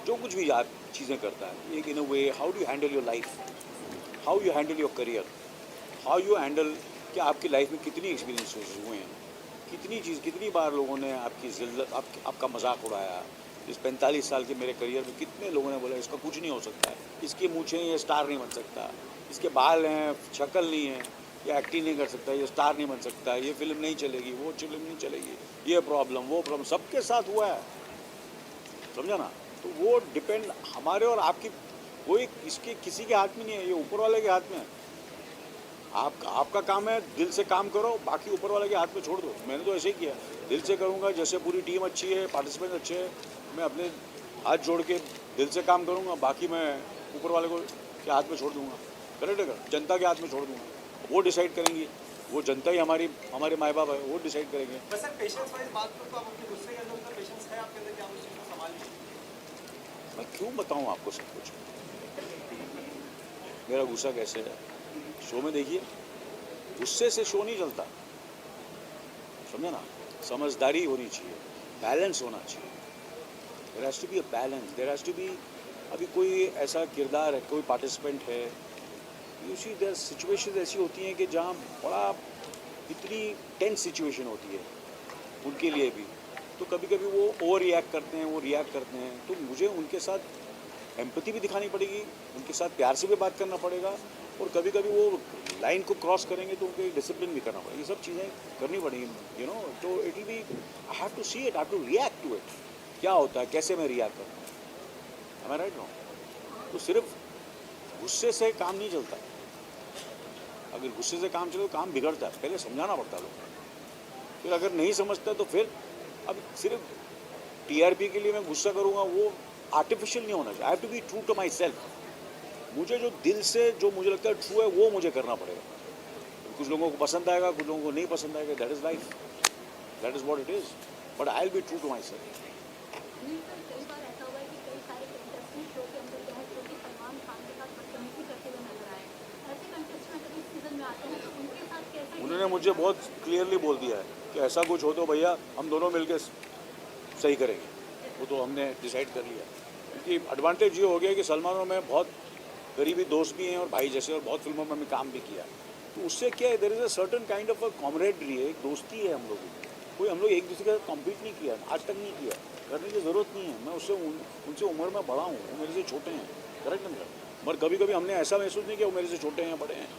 जो कुछ भी याद चीज़ें करता है, एक in a way how do you handle your life, how you handle your career, how you handle कि आपकी लाइफ में कितनी एक्सपीरियंसेस हुए हैं, कितनी बार लोगों ने आपकी जिल्लत, आपका मजाक उड़ाया। इस 45 साल के मेरे करियर में कितने लोगों ने बोला इसका कुछ नहीं हो सकता है, इसकी मूंछें ये स्टार नहीं बन सकता, इसके बाल हैं शक्ल नहीं है, ये एक्टिंग नहीं कर सकता, ये स्टार नहीं बन सकता, ये फिल्म नहीं चलेगी, वो फिल्म नहीं चलेगी, ये प्रॉब्लम वो प्रॉब्लम सबके साथ हुआ है, समझा ना। तो वो डिपेंड हमारे और आपकी, कोई इसके किसी के हाथ में नहीं है, ये ऊपर वाले के हाथ में है। आपका काम है दिल से काम करो, बाकी ऊपर वाले के हाथ में छोड़ दो। मैंने तो ऐसे ही किया, दिल से करूँगा, जैसे पूरी टीम अच्छी है, पार्टिसिपेंट अच्छे हैं, मैं अपने हाथ जोड़ के दिल से काम करूँगा, बाकी मैं ऊपर वाले को के हाथ में छोड़ दूँगा, करेक्ट है, जनता के हाथ में छोड़ दूँगा, वो डिसाइड करेंगी, वो जनता ही हमारे माँ बाप है, वो डिसाइड करेंगे। बस सर पेशेंस वाइज बात करूँ तो आप अपने गुस्से के अंदर उतना पेशेंस है आपके अंदर कि आप उस चीज़ को संभाल लीजिए? मैं क्यों बताऊँ आपको सब कुछ, मेरा गुस्सा कैसे है। शो में देखिए, गुस्से से शो नहीं चलता, समझे ना। समझदारी होनी चाहिए, बैलेंस होना चाहिए, there has to be a balance, there has to be. अभी कोई ऐसा किरदार है, कोई पार्टिसिपेंट है यू सी देयर सिचुएशन ऐसी होती हैं कि जहाँ बड़ा इतनी टेंस सिचुएशन होती है उनके लिए भी, तो कभी कभी वो ओवर रिएक्ट करते हैं, वो रिएक्ट करते हैं, तो मुझे उनके साथ एम्पैथी भी दिखानी पड़ेगी, उनके साथ प्यार से भी बात करना पड़ेगा, और कभी कभी वो लाइन को क्रॉस करेंगे तो उनको डिसिप्लिन भी करना पड़ेगा, ये सब चीज़ें करनी पड़ेंगी, यू नो। तो it will be, I have to see it, I have to react to it, क्या होता है, कैसे मैं रिएक्ट करता हूँ, am I right? No? तो सिर्फ गुस्से से काम नहीं चलता, अगर गुस्से से काम चले तो काम बिगड़ता है, पहले समझाना पड़ता है लोगों को, फिर अगर नहीं समझता तो फिर अब सिर्फ टीआरपी के लिए मैं गुस्सा करूँगा, वो आर्टिफिशियल नहीं होना चाहिए। I have to be true to myself, मुझे जो दिल से जो मुझे लगता है ट्रू है वो मुझे करना पड़ेगा। कुछ लोगों को पसंद आएगा, कुछ लोगों को नहीं पसंद आएगा, that is life, that is what it is, but I will be true to myself. नहीं सर, कई बार ऐसा हुआ है कि कई सारे कंटेस्टेंट शो के अंदर जो है जो कि सलमान खान के साथ बदतमीजी करते हुए नजर आए, ऐसे कंटेस्टेंट अगर इस सीजन में आते हैं तो उनके साथ कैसे? उन्होंने मुझे बहुत क्लियरली बोल दिया है कि ऐसा कुछ हो तो भैया हम दोनों मिलकर सही करेंगे, वो तो हमने डिसाइड कर लिया। क्योंकि एडवांटेज ये हो गया कि सलमान और मैं बहुत करीबी दोस्त भी हैं और भाई जैसे, और बहुत फिल्मों में हमने काम भी किया, तो उससे क्या है, there is a certain kind of a camaraderie है, एक दोस्ती है हम लोगों की, कोई हम लोग एक दूसरे के साथ कॉम्पीट नहीं किया, आज तक नहीं किया, करने की ज़रूरत नहीं है। मैं उससे उनसे उम्र में बड़ा हूँ, वो मेरे से छोटे हैं, करेक्ट नहीं करेक्ट, मगर कभी कभी हमने ऐसा महसूस नहीं किया वो मेरे से छोटे हैं या बड़े हैं,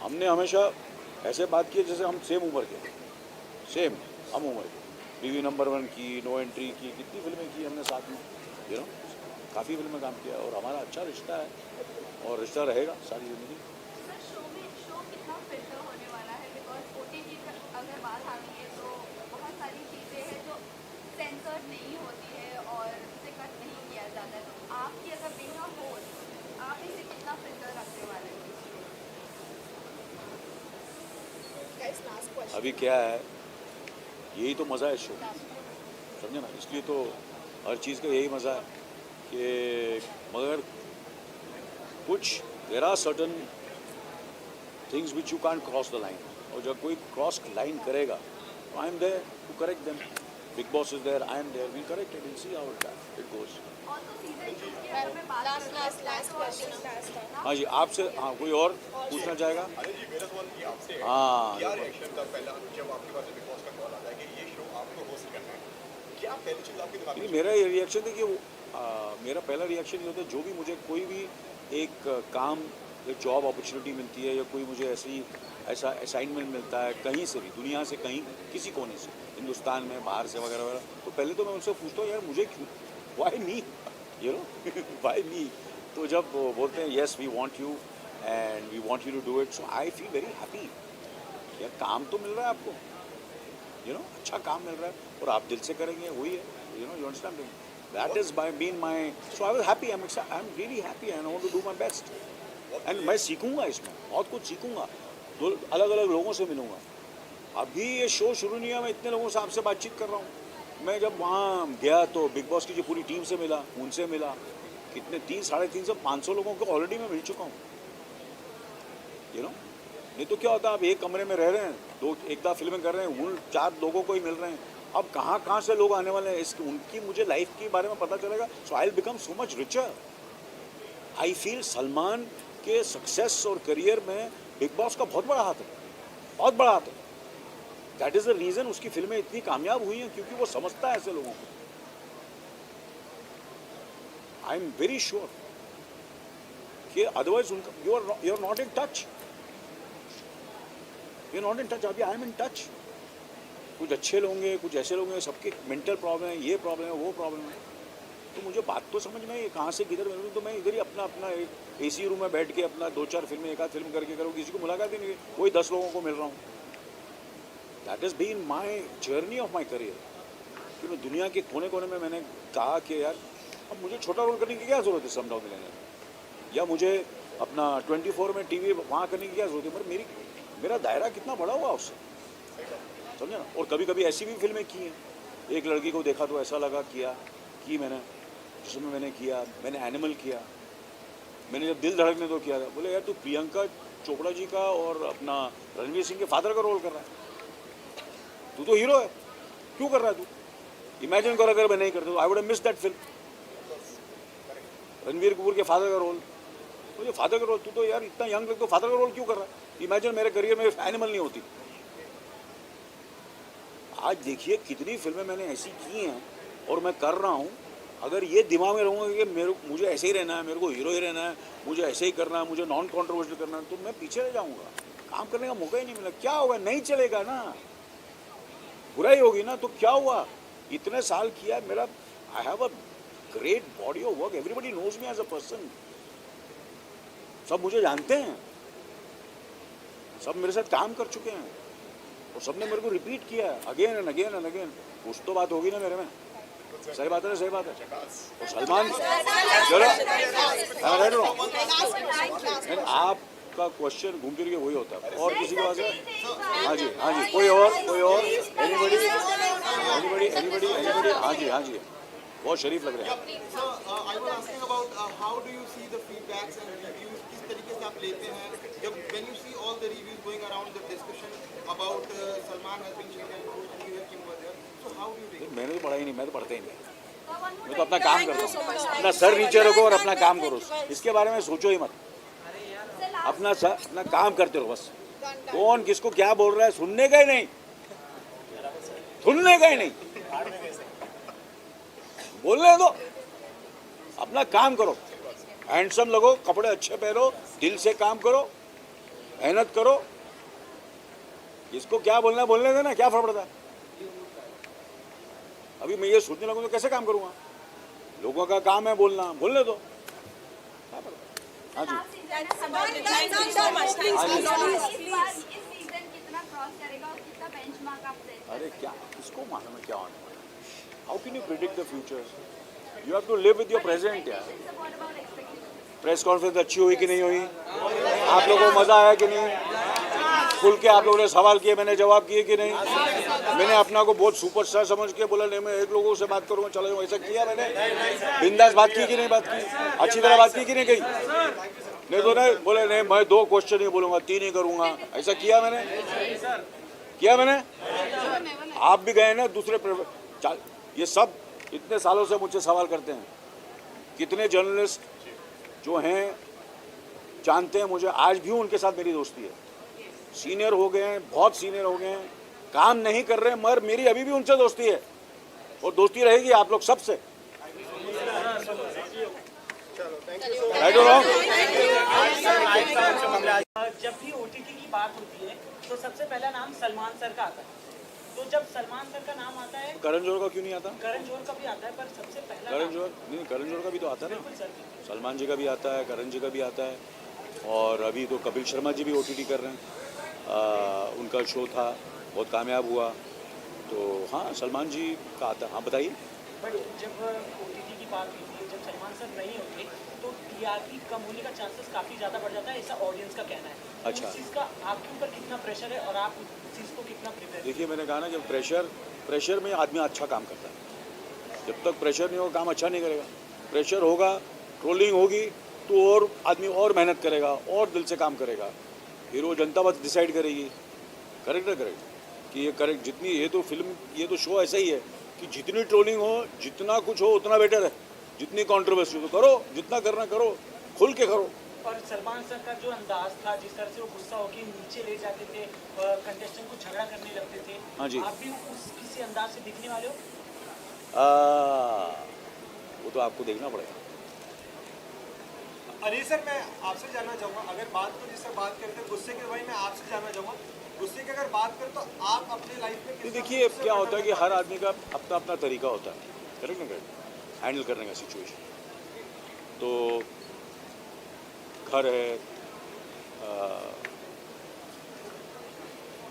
हमने हमेशा ऐसे बात की जैसे हम सेम उम्र के, सेम हम उम्र के। टीवी नंबर 1 की, नो एंट्री की, कितनी फिल्में की हमने साथ में, यू नो, काफ़ी फिल्में काम किया, और हमारा अच्छा रिश्ता है और रिश्ता रहेगा सारी ज़िंदगी। सर, शो कितना फिल्टर होने वाला है? बिकॉज ओटीटी अगर बात आ रही है तो बहुत सारी चीज़ें हैं जो सेंसर्ड नहीं होती है और उसे कट नहीं किया जाता है, तो आपकी अगर बिना हो आप इसे कितना फिल्टर रखने वाले हैं? Guys, last question. अभी क्या है, यही तो मज़ा है शो, समझे ना, इसलिए तो हर चीज़ का यही मज़ा है कि मगर कुछ there are certain things which you can't cross the line, और जब कोई क्रॉस लाइन करेगा तो I am there to correct them, Bigg Boss is there, I am there, we correct it, will see how it goes. Also season 2 के बारे में बात Last question. हाँ जी, आपसे, हाँ कोई और पूछना चाहेगा? अरे जी, मेरा सवाल ये आपसे है, हाँ, क्या रिएक्शन था पहला जब आपके पास बिग बॉस का कॉल आता है कि ये शो आपको होस्ट करना है, क्या पहली चीज़ आपके दिमाग में? मेरा ये रिएक्शन है कि मेरा पहला रिएक्शन ये होता है, जो भी मुझे कोई भी एक काम, एक जॉब अपॉर्चुनिटी मिलती है या कोई मुझे ऐसा असाइनमेंट मिलता है कहीं से भी, दुनिया से कहीं, किसी कोने से, हिंदुस्तान में, बाहर से वगैरह वगैरह, तो पहले तो मैं उनसे पूछता हूँ यार मुझे क्यों, why me, you know, why me. तो जब वो बोलते हैं yes we want you and we want you to do it, so I feel very happy, यार काम तो मिल रहा है आपको, यू नो, अच्छा काम मिल रहा है और आप दिल से करेंगे, वही है, you know, you understand me, that is been my, so I was happy, I am really happy and I want to do my best, and मैं सीखूंगा इसमें, बहुत कुछ सीखूंगा, दो अलग अलग लोगों से मिलूंगा। अभी ये शो शुरू नहीं हुआ, मैं इतने लोगों से आपसे बातचीत कर रहा हूँ, मैं जब वहाँ गया तो बिग बॉस की जो पूरी टीम से मिला, उनसे मिला, कितने 300-350 लोगों को ऑलरेडी मैं मिल चुका हूँ, यू नो। नहीं तो क्या होता है, आप एक कमरे में रह रहे हैं, एक दफ़ा फिल्में कर रहे हैं, उन 4 लोगों को ही मिल रहे हैं, अब कहाँ से लोग आने वाले हैं, उनकी मुझे लाइफ के बारे में पता चलेगा, so I will become so much richer. I feel Salman के सक्सेस और करियर में बिग बॉस का बहुत बड़ा हाथ है, बहुत बड़ा हाथ है, दैट इज़ द रीज़न उसकी फिल्में इतनी कामयाब हुई हैं, क्योंकि वो समझता है ऐसे लोगों को। आई एम वेरी श्योर कि otherwise you are not in touch, you are not in touch. अभी आई एम इन टच, कुछ अच्छे लोग हैं, कुछ ऐसे लोग हैं, सबके मेंटल प्रॉब्लम है, ये प्रॉब्लम है, वो प्रॉब्लम है, तो मुझे बात तो समझ में आई, कहाँ से किधर मिलूँ, तो मैं इधर ही अपना एक AC रूम में बैठ के अपना 2-4 फिल्में, एक आध फिल्म करके करूँ, किसी को मुलाकात ही नहीं, वही 10 लोगों को मिल रहा हूँ। That is been my journey of my career, कि मैं दुनिया के कोने कोने में मैंने कहा कि यार अब मुझे छोटा रोल करने की क्या ज़रूरत है समडाउन मिलेंगे, या मुझे अपना 24 में TV वहाँ करने की क्या ज़रूरत है, पर मेरा दायरा कितना बड़ा हुआ उससे, समझे ना। और कभी कभी ऐसी भी फिल्में की हैं, एक लड़की को देखा तो ऐसा लगा की मैंने, जिसमें मैंने किया, मैंने एनिमल किया, मैंने जब दिल धड़कने तो किया था, बोले यार तू प्रियंका चोपड़ा जी का और अपना रणवीर सिंह के फादर का रोल कर रहा है, तू तो हीरो है, क्यों कर रहा है तू, इमेजिन कर अगर मैं नहीं करता तो I would have missed that film, Ranveer Kapoor के फादर का रोल, मुझे फादर का रोल, तू तो यार इतना यंग लग तो फादर का रोल क्यों कर रहा है? इमेजिन मेरे करियर में एनिमल नहीं होती। आज देखिए कितनी फिल्में मैंने ऐसी की हैं और मैं कर रहा हूँ। अगर ये दिमाग में रहूँगा कि मुझे ऐसे ही रहना है, मेरे को हीरो ही रहना है, मुझे ऐसे ही करना है, मुझे नॉन कॉन्ट्रोवर्शियल करना है, तो मैं पीछे रह जाऊँगा, काम करने का मौका ही नहीं मिला। क्या होगा? नहीं चलेगा ना, बुराई होगी ना, तो क्या हुआ? इतने साल किया मेरा, I have a great body of work, everybody knows me as a person, सब मुझे जानते हैं, सब मेरे साथ काम कर चुके हैं और सबने मेरे को रिपीट किया है again and again and again. कुछ तो बात होगी ना मेरे में, सही बात है ना, सही बात है। और सलमान, चलो आपका क्वेश्चन घूम फिर के वही होता है और किसी के पास है? हाँ जी, हाँ जी, कोई और, एनीबडी, हाँ जी, हाँ जी, बहुत शरीफ लग रहे हैं। So, I was asking about how do you see the feedbacks and reviews? किस तरीके से आप लेते हैं जब when you see all the reviews going around the discussion about Salman has been cheated and New Year Kim was there. So how do you take it? मैंने तो पढ़ा ही नहीं, मैं तो पढ़ता ही नहीं, मैं तो अपना काम करता हूँ। अपना सर नीचे रखो और अपना काम करो, इसके बारे में सोचो ही मत। अपना काम करते रहो बस। कौन किसको क्या बोल रहा है सुनने का ही नहीं, सुनने का ही नहीं, बोलने दो, अपना काम करो, हैंडसम लगो, कपड़े अच्छे पहनो, दिल से काम करो, मेहनत करो। किसको क्या बोलना है बोलने देना, क्या फर्क पड़ता है? अभी मैं ये सोचने लगूँ तो कैसे काम करूँगा? लोगों का काम है बोलना, बोलने दो, क्या फर्क पड़ता है? हाँ जी, अरे क्या इसको मालूम है क्या होने वाला है? How can you predict the future? You have to live with your present यार। प्रेस कॉन्फ्रेंस अच्छी हुई कि नहीं हुई? आप लोगों को मजा आया कि नहीं? खुल के आप लोगों ने सवाल किए, मैंने जवाब किए कि नहीं? मैंने अपना को बहुत सुपरस्टार समझ के बोला नहीं मैं एक लोगों से बात करूँगा, चलो ऐसा किया मैंने? बिंदास बात की कि नहीं बात की? अच्छी तरह बात की कि नहीं? नहीं तो नहीं बोले नहीं मैं 2 क्वेश्चन ही बोलूँगा, 3 ही करूँगा, ऐसा किया मैंने? किया मैंने? आप भी गए ना दूसरे, ये सब इतने सालों से मुझसे सवाल करते हैं। कितने जर्नलिस्ट जो हैं जानते हैं मुझे, आज भी उनके साथ मेरी दोस्ती है। सीनियर हो गए हैं, बहुत सीनियर हो गए हैं, काम नहीं कर रहे हैं, मगर मेरी अभी भी उनसे दोस्ती है और दोस्ती रहेगी आप लोग सबसे। जब भी OTT की बात होती है तो सबसे पहला नाम सलमान सर का आता है। तो जब सलमान सर का नाम आता है, करण जोहर का क्यों नहीं आता? करण जोहर का भी आता है, पर सबसे पहला करण जोहर नहीं, करण जोहर का भी तो आता है ना, सलमान जी का भी आता है, करण जी का भी आता है, और अभी तो कपिल शर्मा जी भी OTT कर रहे हैं। उनका शो था, बहुत कामयाब हुआ, तो हाँ सलमान जी का आता है। हाँ बताइए। बट जब OTT की बात होती है, जब सलमान सर नहीं होते तो TRP कम होने का चांसेस काफ़ी ज़्यादा बढ़ जाता है, ऐसा ऑडियंस का कहना है। अच्छा, उस चीज़ का आपके ऊपर कितना प्रेशर है और आप उस चीज़ को कितना प्रिपेयर? देखिए मैंने कहा ना, जब प्रेशर में आदमी अच्छा काम करता है। जब तक प्रेशर नहीं होगा काम अच्छा नहीं करेगा। प्रेशर होगा, ट्रोलिंग होगी तो और आदमी और मेहनत करेगा और दिल से काम करेगा। फिर वो जनता बस डिसाइड करेगी, करेक्ट है करेक्ट कि ये करेक्ट। जितनी ये तो फिल्म, ये तो शो ऐसा ही है कि जितनी ट्रोलिंग हो, जितना कुछ हो उतना बेटर है। जितनी कंट्रोवर्सी हो तो करो, जितना करना करो, खुल के करो। और सलमान सर का जो अंदाज था, जिस तरह से वो गुस्सा होकर नीचे ले जाते थे, कंटेस्टेंट को झगड़ा करने लगते थे, हाँ जी, आप भी उस किसी अंदाज से दिखने वाले हो? वो तो आपको देखना पड़ेगा। अनिल सर, मैं आपसे जानना चाहूँगा, अगर बात को जिससे बात करते हैं गुस्से के, भाई मैं आपसे जानना चाहूँगा गुस्से की अगर बात करें तो आप अपने लाइफ में देखिए क्या होता है कि हर आदमी का अपना अपना तरीका होता है, करेक्ट ना करेक्ट, हैंडल करने का सिचुएशन। तो घर है,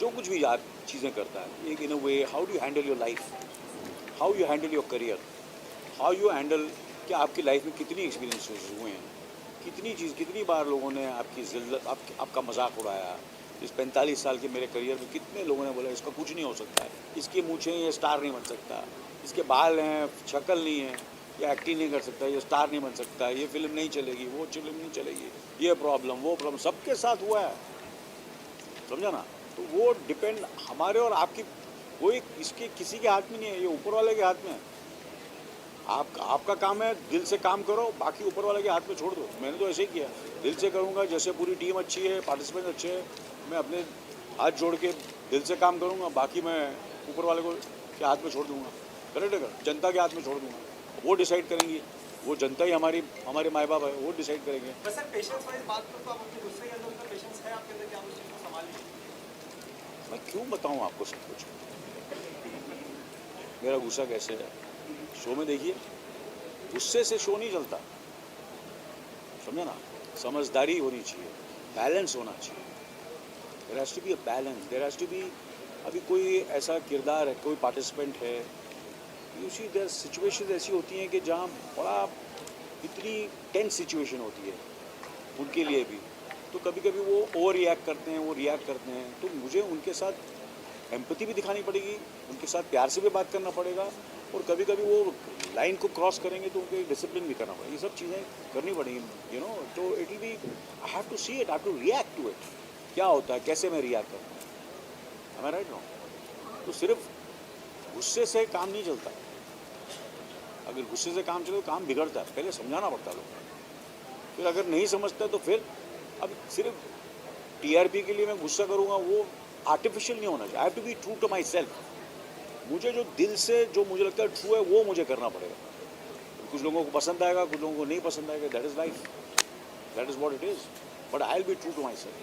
जो कुछ भी आप चीज़ें करता है, एक in a way how do handle your life, how you handle your career, how you handle, कि आपकी लाइफ में कितनी एक्सपीरियंसेस हुए हैं, कितनी बार लोगों ने आपकी जिल्लत, आपका मजाक उड़ाया। इस 45 साल के मेरे करियर में कितने लोगों ने बोला इसका कुछ नहीं हो सकता है, इसकी मूछें ये स्टार नहीं बन सकता, इसके बाल हैं शक्ल नहीं है, ये एक्टिंग नहीं कर सकता, ये स्टार नहीं बन सकता, ये फिल्म नहीं चलेगी, वो फिल्म नहीं चलेगी, ये प्रॉब्लम वो प्रॉब्लम, सबके साथ हुआ है, समझा ना। तो वो डिपेंड हमारे और आपकी, वो एक इसके किसी के हाथ में नहीं है, ये ऊपर वाले के हाथ में है। आपका काम है दिल से काम करो, बाकी ऊपर वाले के हाथ में छोड़ दो। मैंने तो ऐसे ही किया, दिल से करूँगा। जैसे पूरी टीम अच्छी है, पार्टिसिपेंट अच्छे हैं, मैं अपने हाथ जोड़ के दिल से काम करूँगा, बाकी मैं ऊपर वाले को के हाथ में छोड़ दूँगा। करेक्ट है, जनता के हाथ में छोड़ दूँगा, वो डिसाइड करेंगी। वो जनता ही हमारे माँ बाप है, वो डिसाइड करेंगे। बस सर पेशेंस वाइज बात करो तो आप अपने गुस्से के अंदर उतना पेशेंस है आपके अंदर कि आप उस चीज़ को संभाल लीजिए? मैं क्यों बताऊँ आपको सब कुछ, मेरा गुस्सा कैसे है। शो में देखिए, गुस्से से शो नहीं चलता, समझे ना। समझदारी होनी चाहिए, बैलेंस होना चाहिए। There has to be a balance, there has to be. अभी कोई ऐसा किरदार है, कोई पार्टिसिपेंट है, यू सी देयर सिचुएशन ऐसी होती हैं कि जहाँ बड़ा इतनी टेंस सिचुएशन होती है उनके लिए भी, तो कभी कभी वो ओवर रिएक्ट करते हैं, वो रिएक्ट करते हैं। तो मुझे उनके साथ एम्पैथी भी दिखानी पड़ेगी, उनके साथ प्यार से भी बात करना पड़ेगा, और कभी कभी वो लाइन को क्रॉस करेंगे तो उनको डिसिप्लिन भी करना पड़ेगा। ये सब चीज़ें करनी पड़ेंगी, यू नो। तो it will be, I have to see it, I have to react to it. क्या होता है, कैसे मैं रिएक्ट करता हूँ, am I right? तो सिर्फ गुस्से से काम नहीं चलता। अगर गुस्से से काम चले तो काम बिगड़ता है, पहले समझाना पड़ता है लोगों को। फिर अगर नहीं समझता तो फिर अब सिर्फ टीआरपी के लिए मैं गुस्सा करूँगा, वो आर्टिफिशियल नहीं होना चाहिए। I have to be true to myself. मुझे जो दिल से जो मुझे लगता है ट्रू है वो मुझे करना पड़ेगा। कुछ लोगों को पसंद आएगा, कुछ लोगों को नहीं पसंद आएगा, that is life, that is what it is, but I will be true to myself.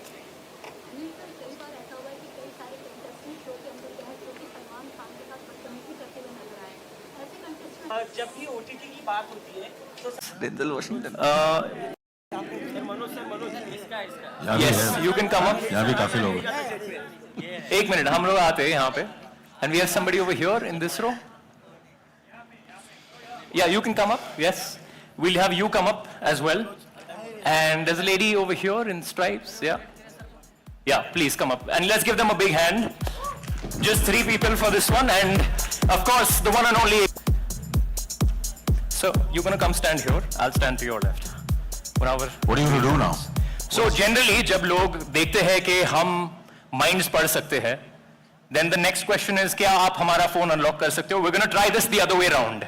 नहीं सर, कई बार ऐसा हुआ है कि कई सारे कंटेस्टेंट शो के अंदर जो है जो कि सलमान खान के साथ बदतमीजी करते हुए नजर आए। ऐसे कंटेस्टेंट जब भी ओटीटी की बात होती है तो Denzel Washington yes you can come up. यहाँ भी काफी लोग हैं। एक मिनट, हम लोग आते हैं यहाँ पे and we have somebody over here in this row. Yeah, you can come up. Yes, we'll have you come up as well. And there's a lady over here in stripes. Yeah, please come up and let's give them a big hand. Just 3 people for this one, and of course the one and only. So you're gonna come stand here. I'll stand to your left. What are you going to do now? So generally जब लोग देखते हैं कि हम minds पढ़ सकते हैं, then the next question is क्या आप हमारा phone unlock कर सकते हो? We're gonna try this the other way around.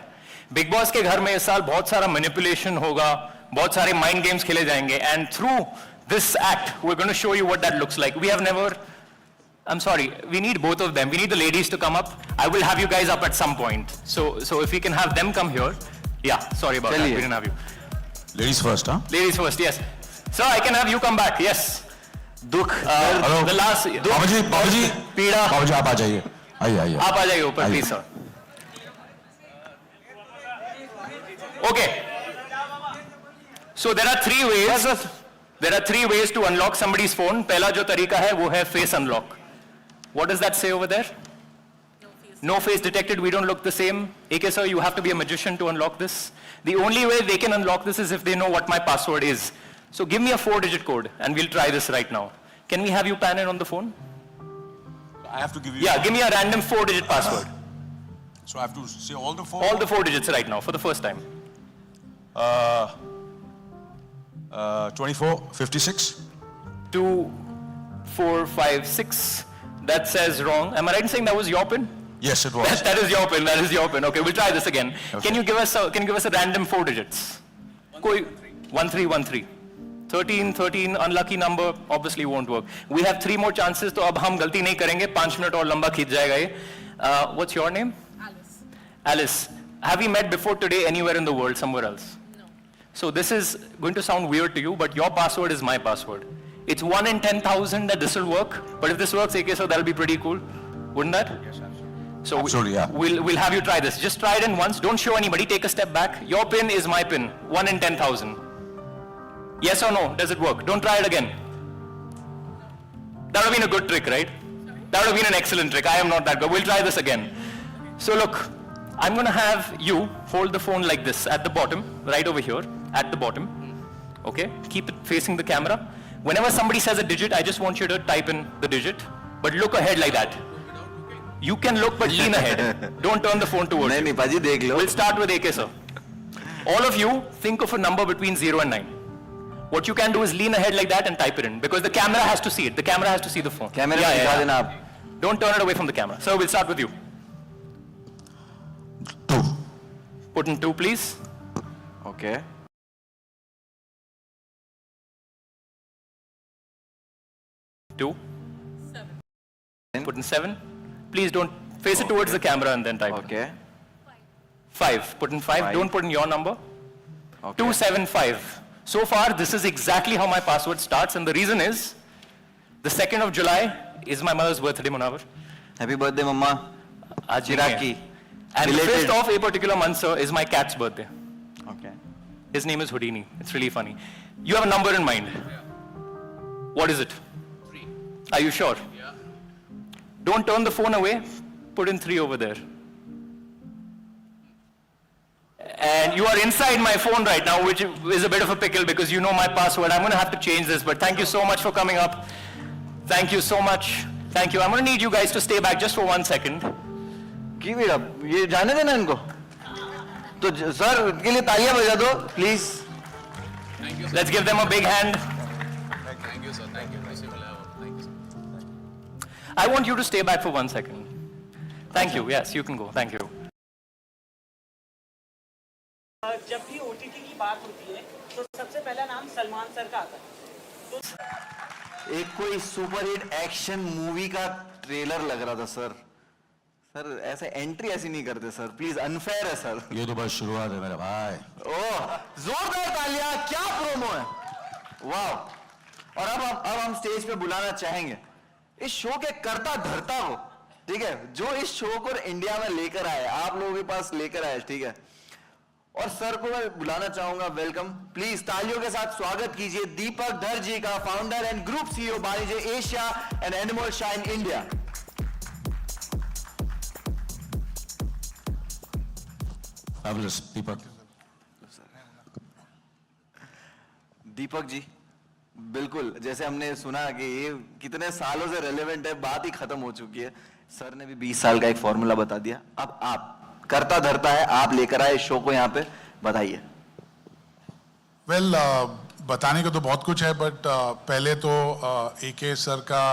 Big boss के घर में इस साल बहुत सारा मैनिपुलेशन होगा, बहुत सारे माइंड गेम्स खेले जाएंगे, and through this act we are going to show you what that looks like. We have never, I am sorry, we need both of them. We need the ladies to come up. I will have you guys up at some point. So if you can have them come here. Yeah sorry about that, we didn't have you. Ladies first, huh? Ladies first, yes. Sir, I can have you come back. Yes. दुख, Hello. the last बाबूजी, पीड़ा. बाबूजी आप आ जाइए. आइए. आप आ जाइए ऊपर, please sir. Okay. So there are 3 ways. There are 3 ways to unlock somebody's phone. पहला जो तरीका है वो है face unlock. What does that say over there? No face detected. We don't look the same. AK sir, you have to be a magician to unlock this. The only way they can unlock this is if they know what my password is. So give me a 4-digit code and we'll try this right now. Can we have you pan in on the phone? I have to give you. Yeah, give me a random 4-digit password. So I have to say all the 4. All the 4 digits right now for the first time. 24, 56. 2, 4, 5, 6. That says wrong. Am I right in saying that was your pin? Yes, it was. That is your pin. That is your pin. Okay, we'll try this again. Okay. Can you give us a random 4 digits? 1313. 13, unlucky number, obviously won't work. We have 3 more chances, तो अब हम गलती नहीं करेंगे. 5 minute और लंबा खींच जाएगा ये. What's your name? Alice. Alice. Have we met before today anywhere in the world, somewhere else? No. So this is going to sound weird to you, but your password is my password. It's 1 in 10,000 that this will work, but if this works, AK, so that'll be pretty cool, wouldn't that? Yes, absolutely. So Absolutely, yeah. We'll have you try this. Just try it in once. Don't show anybody. Take a step back. Your pin is my pin. 1 in 10,000. Yes or no? Does it work? Don't try it again. That would have been a good trick, right? That would have been an excellent trick. I am not that good. We'll try this again. So look, I'm going to have you hold the phone like this at the bottom, right over here, at the bottom. Okay? Keep it facing the camera. Whenever somebody says a digit, I just want you to type in the digit, but look ahead like that. You can look, but lean ahead. Don't turn the phone towards you. नहीं पाजी देख लो. We'll start with AK, sir. All of you, think of a number between 0 and 9. What you can do is lean ahead like that and type it in, because the camera has to see it. The camera has to see the phone. कैमरे में दिखा देना आप. Don't turn it away from the camera. So we'll start with you. 2. Put in 2, please. Okay. 2. 7. Put in 7. Please don't face it towards the camera and then type. Okay. 5. Put in 5. Don't put in your number. Okay. 275. So far, this is exactly how my password starts, and the reason is the 2nd of July is my mother's birthday, Munawar. Happy birthday, Mama. Chiraki. And the Belated. 5th of a particular month, sir, is my cat's birthday. Okay. His name is Houdini. It's really funny. You have a number in mind. What is it? 3. Are you sure? Yeah. Don't turn the phone away. Put in 3 over there. And you are inside my phone right now, which is a bit of a pickle because you know my password. I'm going to have to change this, but thank you so much for coming up. Thank you so much. Thank you. I'm going to need you guys to stay back just for 1 second. Give it up. ये जाने देना इनको. तो sir उनके लिए तालियां बजा दो, please. Let's give them a big hand. Thank you, sir. Thank you. Thank you, sir. I want you to stay back for 1 second. Thank you. Yes, you can go. Thank you. जब भी OTT की बात होती है तो सबसे पहला नाम सलमान सर का आता है। एक कोई सुपरहिट एक्शन मूवी का ट्रेलर लग रहा था सर. सर ऐसे एंट्री ऐसी नहीं करते सर, प्लीज. अनफेयर है सर. ये तो बस शुरुआत है मेरे भाई. ओह, जोरदार तालियां. क्या प्रोमो है. वाह. और अब हम स्टेज पे बुलाना चाहेंगे इस शो के कर्ता धर्ता को, ठीक है, जो इस शो को इंडिया में लेकर आए, आप लोगों के पास लेकर आए, ठीक है. और सर को मैं बुलाना चाहूंगा. वेलकम. प्लीज तालियों के साथ स्वागत कीजिए दीपक धर जी का, founder and group CEO Banijay Asia and Endemol Shine India. Fabulous, Deepak. Deepak ji, बिल्कुल जैसे हमने सुना कि ये कितने सालों से रेलेवेंट है, बात ही खत्म हो चुकी है. सर ने भी 20 साल का एक फॉर्मूला बता दिया. अब आप करता धरता है, आप लेकर आए शो को यहाँ पे, बताइए. वेल, बताने को तो बहुत कुछ है, बट पहले तो AK सर का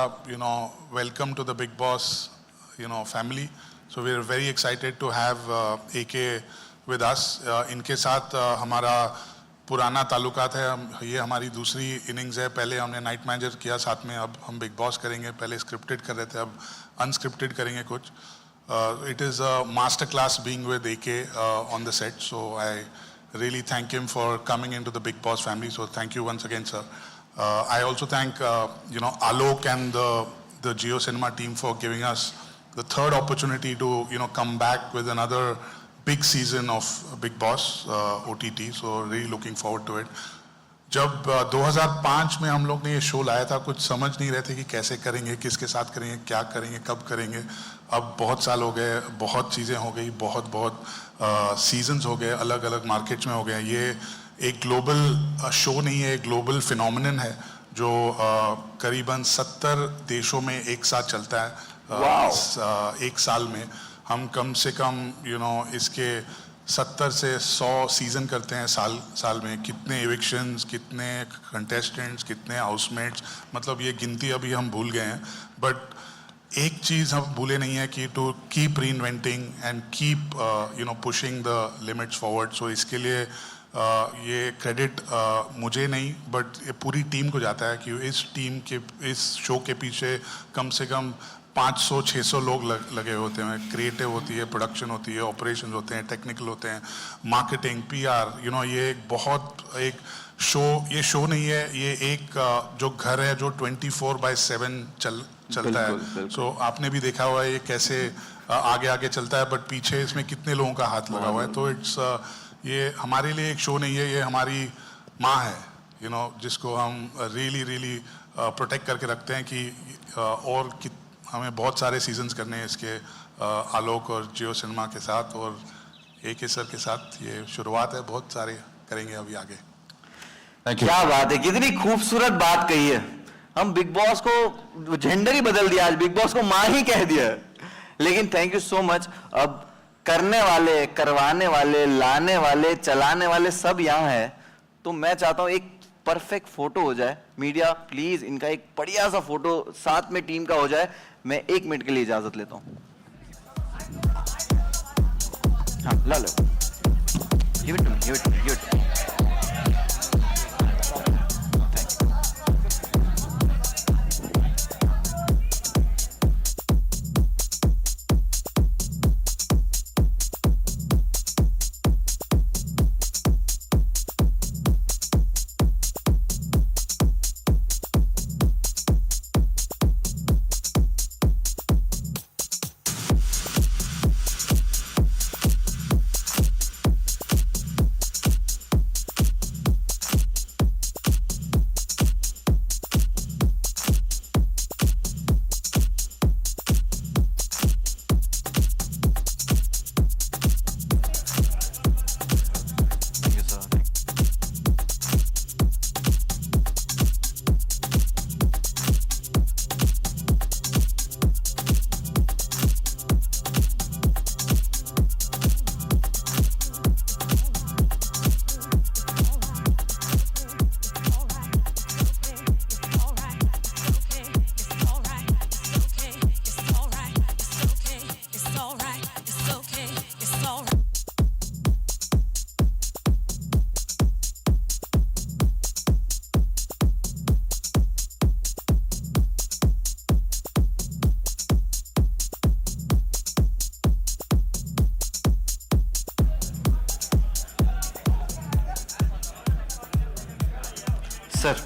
welcome to the Bigg Boss family. So we are very excited to have AK with us. इनके साथ हमारा पुराना ताल्लुकात है. ये हमारी दूसरी इनिंग्स है. पहले हमने नाइट मैनेजर किया साथ में, अब हम बिग बॉस करेंगे. पहले स्क्रिप्टेड कर रहे थे, अब अनस्क्रिप्टेड करेंगे कुछ. It is a master class being with AK on the set, so I really thank him for coming into the Big Boss family. So thank you once again, sir. I also thank Alok and the Jio Cinema team for giving us the third opportunity to come back with another big season of Big Boss OTT. So really looking forward to it. जब 2005 में हम लोग ने ये show लाया था, कुछ समझ नहीं रहे थे कि कैसे करेंगे, किसके साथ करेंगे, क्या करेंगे, कब करेंगे. अब बहुत साल हो गए, बहुत चीज़ें हो गई, बहुत सीजन्स हो गए, अलग अलग मार्केट्स में हो गए. ये एक ग्लोबल शो नहीं है, एक ग्लोबल फिनोमिनन है जो करीबन 70 देशों में एक साथ चलता है. एक साल में हम कम से कम इसके 70 से 100 सीजन करते हैं साल में. कितने एविक्शंस, कितने कंटेस्टेंट्स, कितने हाउसमेट्स, मतलब ये गिनती अभी हम भूल गए हैं. बट एक चीज़ हम भूले नहीं है कि to keep reinventing and keep pushing the limits forward. So इसके लिए ये क्रेडिट मुझे नहीं बट ये पूरी टीम को जाता है कि इस शो के पीछे कम से कम 500-600 लोग लगे होते हैं. क्रिएटिव होती है, प्रोडक्शन होती है, ऑपरेशंस होते हैं, टेक्निकल होते हैं, मार्केटिंग, PR. ये एक शो, ये शो नहीं है, ये एक जो घर है जो 24/7 चलता है. सो आपने भी देखा हुआ है ये कैसे आगे चलता है, बट पीछे इसमें कितने लोगों का हाथ लगा हुआ है. तो ये हमारे लिए एक शो नहीं है, ये हमारी माँ है, जिसको हम रियली प्रोटेक्ट करके रखते हैं कि और हमें बहुत सारे सीजन्स करने हैं इसके. आलोक और जियो सिनेमा के साथ और AK सर के साथ ये शुरुआत है, बहुत सारे करेंगे अभी आगे. क्या बात है, कितनी खूबसूरत बात कही है. हम बिग बॉस को जेंडर ही बदल दिया, आज बिग बॉस को माँ ही कह दिया. लेकिन थैंक यू सो मच. अब करने वाले, करवाने वाले, लाने वाले, चलाने वाले सब यहाँ है. तो मैं चाहता हूँ एक परफेक्ट फोटो हो जाए. मीडिया प्लीज इनका एक बढ़िया सा फोटो साथ में टीम का हो जाए. मैं 1 मिनट के लिए इजाजत लेता हूँ. हाँ ला लो. Give it to me. Give it to me. Give it to me. Sir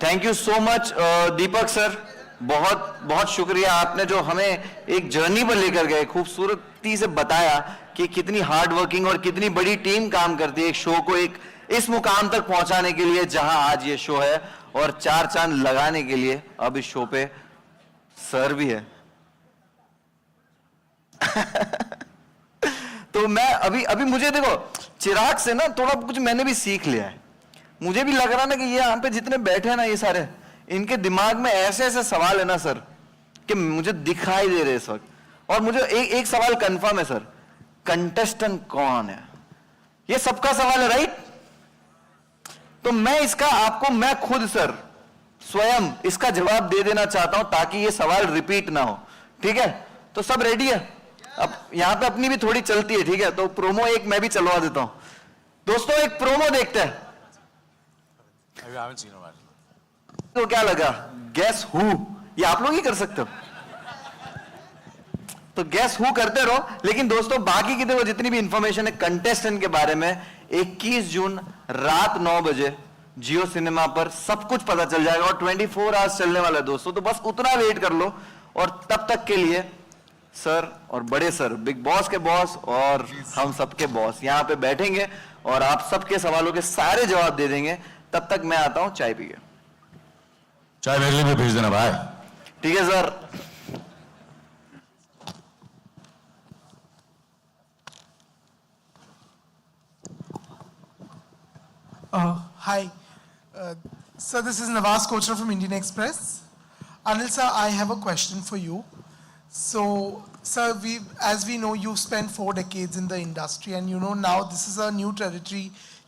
thank you so much Deepak sir, बहुत बहुत शुक्रिया। आपने जो हमें एक जर्नी पर लेकर गए, खूबसूरती से बताया कि कितनी हार्ड वर्किंग और कितनी बड़ी टीम काम करती है एक शो को एक इस मुकाम तक पहुंचाने के लिए जहां आज ये शो है, और 4 चांद लगाने के लिए अब इस शो पे सर भी है। तो मैं अभी मुझे देखो, चिराग से ना थोड़ा कुछ मैंने भी सीख लिया है। मुझे भी लग रहा ना कि ये यहाँ पे जितने बैठे हैं ना, ये सारे, इनके दिमाग में ऐसे ऐसे सवाल है ना सर, कि मुझे दिखाई दे रहे इस वक्त। और मुझे एक सवाल कंफर्म है सर, कंटेस्टेंट कौन है? ये सबका सवाल है, राइट? तो मैं इसका आपको, मैं खुद सर स्वयं इसका जवाब दे देना चाहता हूं, ताकि ये सवाल रिपीट ना हो। ठीक है? तो सब रेडी है? अब यहां पे अपनी भी थोड़ी चलती है, ठीक है? तो प्रोमो एक मैं भी चलवा देता हूं। दोस्तों एक प्रोमो देखते हैं। तो क्या लगा? Guess who? ये आप लोग ही कर सकते हो, तो गेस हु करते रहो। लेकिन दोस्तों बाकी की देखो जितनी भी इंफॉर्मेशन है कंटेस्टेंट के बारे में, 21 जून रात 9 बजे जियो सिनेमा पर सब कुछ पता चल जाएगा, और 24 आवर्स चलने वाला है दोस्तों। तो बस उतना वेट कर लो, और तब तक के लिए सर और बड़े सर, बिग बॉस के बॉस और हम सबके बॉस यहाँ पे बैठेंगे और आप सबके सवालों के सारे जवाब दे देंगे। तब तक मैं आता हूं चाय पी के। चाय मेरे लिए भी भेज देना भाई। ठीक है sir. Hi, sir, this is Nawaz Kochra from Indian Express. Anil sir, I have a question for you. So, sir, as we know, you've spent 4 decades in the industry, and you know now this is a new territory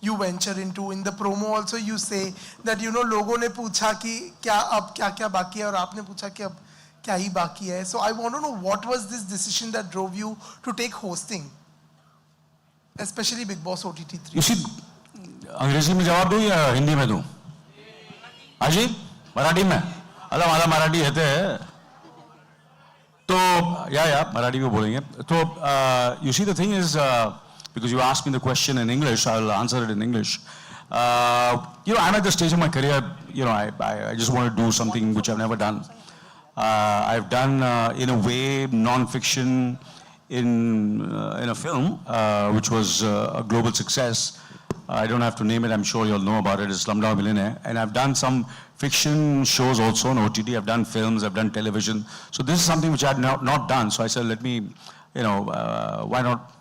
you venture into. In the promo also you say that लोगों ने पूछा कि क्या अब क्या बाकी है, और आपने पूछा कि अब क्या ही बाकी है. So I want to know, what was this decision that drove you to take hosting, especially Big Boss OTT 3? You see, अंग्रेजी में जवाब दूं या हिंदी में दूं? हाजी मराठी में? अल्लाह मला मराठी येते है, तो या मराठी में बोलेंगे। तो you see the thing is, because you asked me the question in English, I'll answer it in English. I'm at the stage of my career, I just want to do something which I've never done. I've done, in a way, non-fiction in a film, which was a global success. I don't have to name it, I'm sure you'll know about it. It's Slumdog Millionaire. And I've done some fiction shows also on OTT. I've done films, I've done television. So this is something which I had not done. So I said, let me, why not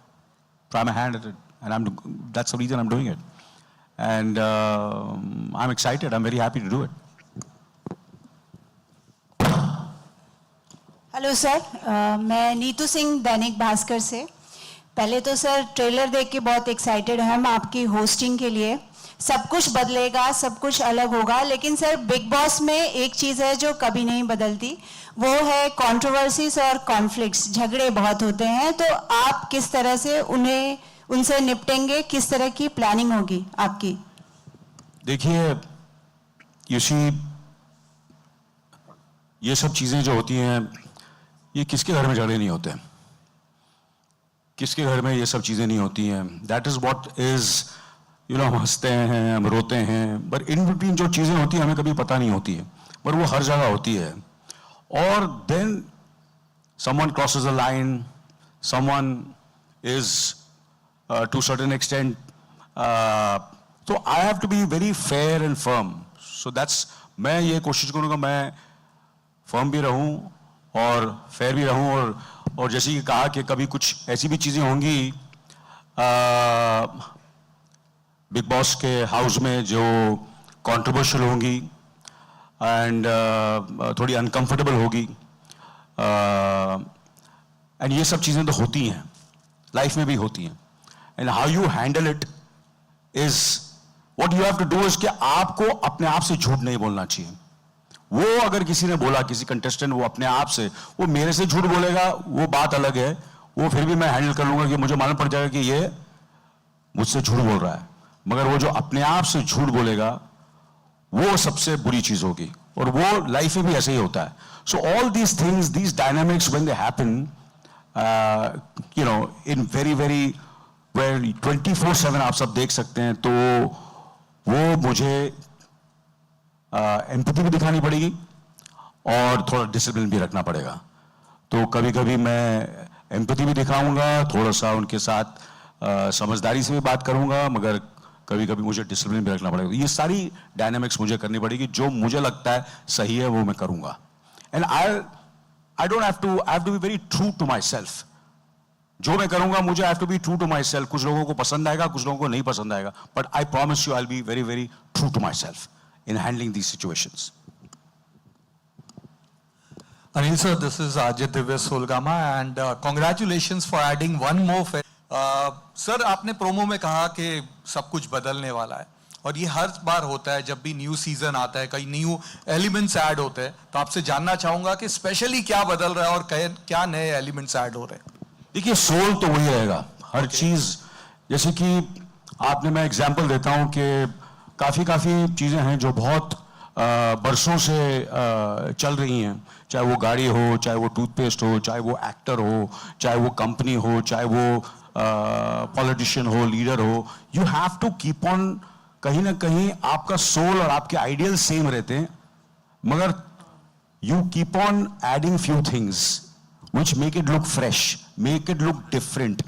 try my hand at it? And that's the reason I'm doing it. And I'm excited, I'm very happy to do it. Hello sir, मैं नीतू सिंह दैनिक भास्कर से। पहले तो sir trailer देख के बहुत excited हैं हम आपकी होस्टिंग के लिए, सब कुछ बदलेगा, सब कुछ अलग होगा, लेकिन सर बिग बॉस में एक चीज़ है जो कभी नहीं बदलती, वो है कंट्रोवर्सीज और कॉन्फ्लिक्ट्स, झगड़े बहुत होते हैं। तो आप किस तरह से उनसे निपटेंगे, किस तरह की प्लानिंग होगी आपकी? देखिए ये सब चीज़ें जो होती हैं, ये किसके घर में झगड़े नहीं होते, किसके घर में ये सब चीज़ें नहीं होती हैं। दैट इज़ व्हाट इज़, हम हंसते हैं, हम रोते हैं, बट इन बिटवीन जो चीज़ें होती हैं हमें कभी पता नहीं होती है, पर वो हर जगह होती है। और then someone crosses a line, someone is to certain extent, तो I have to be very fair and firm. So that's, मैं ये कोशिश करूँगा मैं फर्म भी रहूं और फेयर भी रहूं। और जैसे कि कहा कि कभी कुछ ऐसी भी चीज़ें होंगी बिग बॉस के हाउस में जो कंट्रोवर्शियल होंगी एंड थोड़ी अनकंफर्टेबल होगी, एंड ये सब चीज़ें तो होती हैं, लाइफ में भी होती हैं। And how you handle it is what you have to do, is कि आपको अपने आप से झूठ नहीं बोलना चाहिए। वो अगर किसी ने बोला, किसी कंटेस्टेंट, वो अपने आप से, वो मेरे से झूठ बोलेगा, वो बात अलग है, वो फिर भी मैं हैंडल कर लूंगा कि मुझे मालूम पड़ जाएगा कि ये मुझसे झूठ बोल रहा है। मगर वो जो अपने आप से झूठ बोलेगा, वो सबसे बुरी चीज होगी, और वो लाइफ में भी ऐसे ही होता है। So all these things, these dynamics when they happen, in very very well 24/7 आप सब देख सकते हैं, तो वो मुझे एम्पैथी भी दिखानी पड़ेगी और थोड़ा डिसिप्लिन भी रखना पड़ेगा। तो कभी कभी मैं एम्पैथी भी दिखाऊंगा, थोड़ा सा उनके साथ समझदारी से भी बात करूंगा, मगर कभी कभी मुझे डिसिप्लिन भी रखना पड़ेगा। ये सारी डायनामिक्स मुझे करनी पड़ेगी, जो मुझे लगता है सही है वो मैं करूंगा। And I don't have to be very true to myself. जो मैं करूंगा मुझे have to be true to myself. कुछ लोगों को पसंद आएगा, कुछ लोगों को नहीं पसंद आएगा, but I promise you I will be very very true to myself in handling these situations. Anil sir, this is Ajit Divya Solgama and congratulations for adding one more sir, आपने promo में कहा कि सब कुछ बदलने वाला है, और ये हर बार होता है जब भी न्यू सीजन आता है, कई न्यू एलिमेंट्स ऐड होते हैं। तो आपसे जानना चाहूंगा कि स्पेशली क्या बदल रहा है और क्या नए एलिमेंट्स ऐड हो रहे हैं? देखिए, सोल तो वही रहेगा, हर चीज। जैसे कि आपने, मैं एग्जांपल देता हूं कि काफ़ी चीज़ें हैं जो बहुत बरसों से चल रही हैं, चाहे वो गाड़ी हो, चाहे वो टूथपेस्ट हो, चाहे वो एक्टर हो, चाहे वो कंपनी हो, चाहे वो पॉलिटिशियन हो, लीडर हो। You have to keep on, कहीं ना कहीं आपका सोल और आपके आइडियल सेम रहते हैं, मगर you keep on adding few things which make it look fresh, make it look different.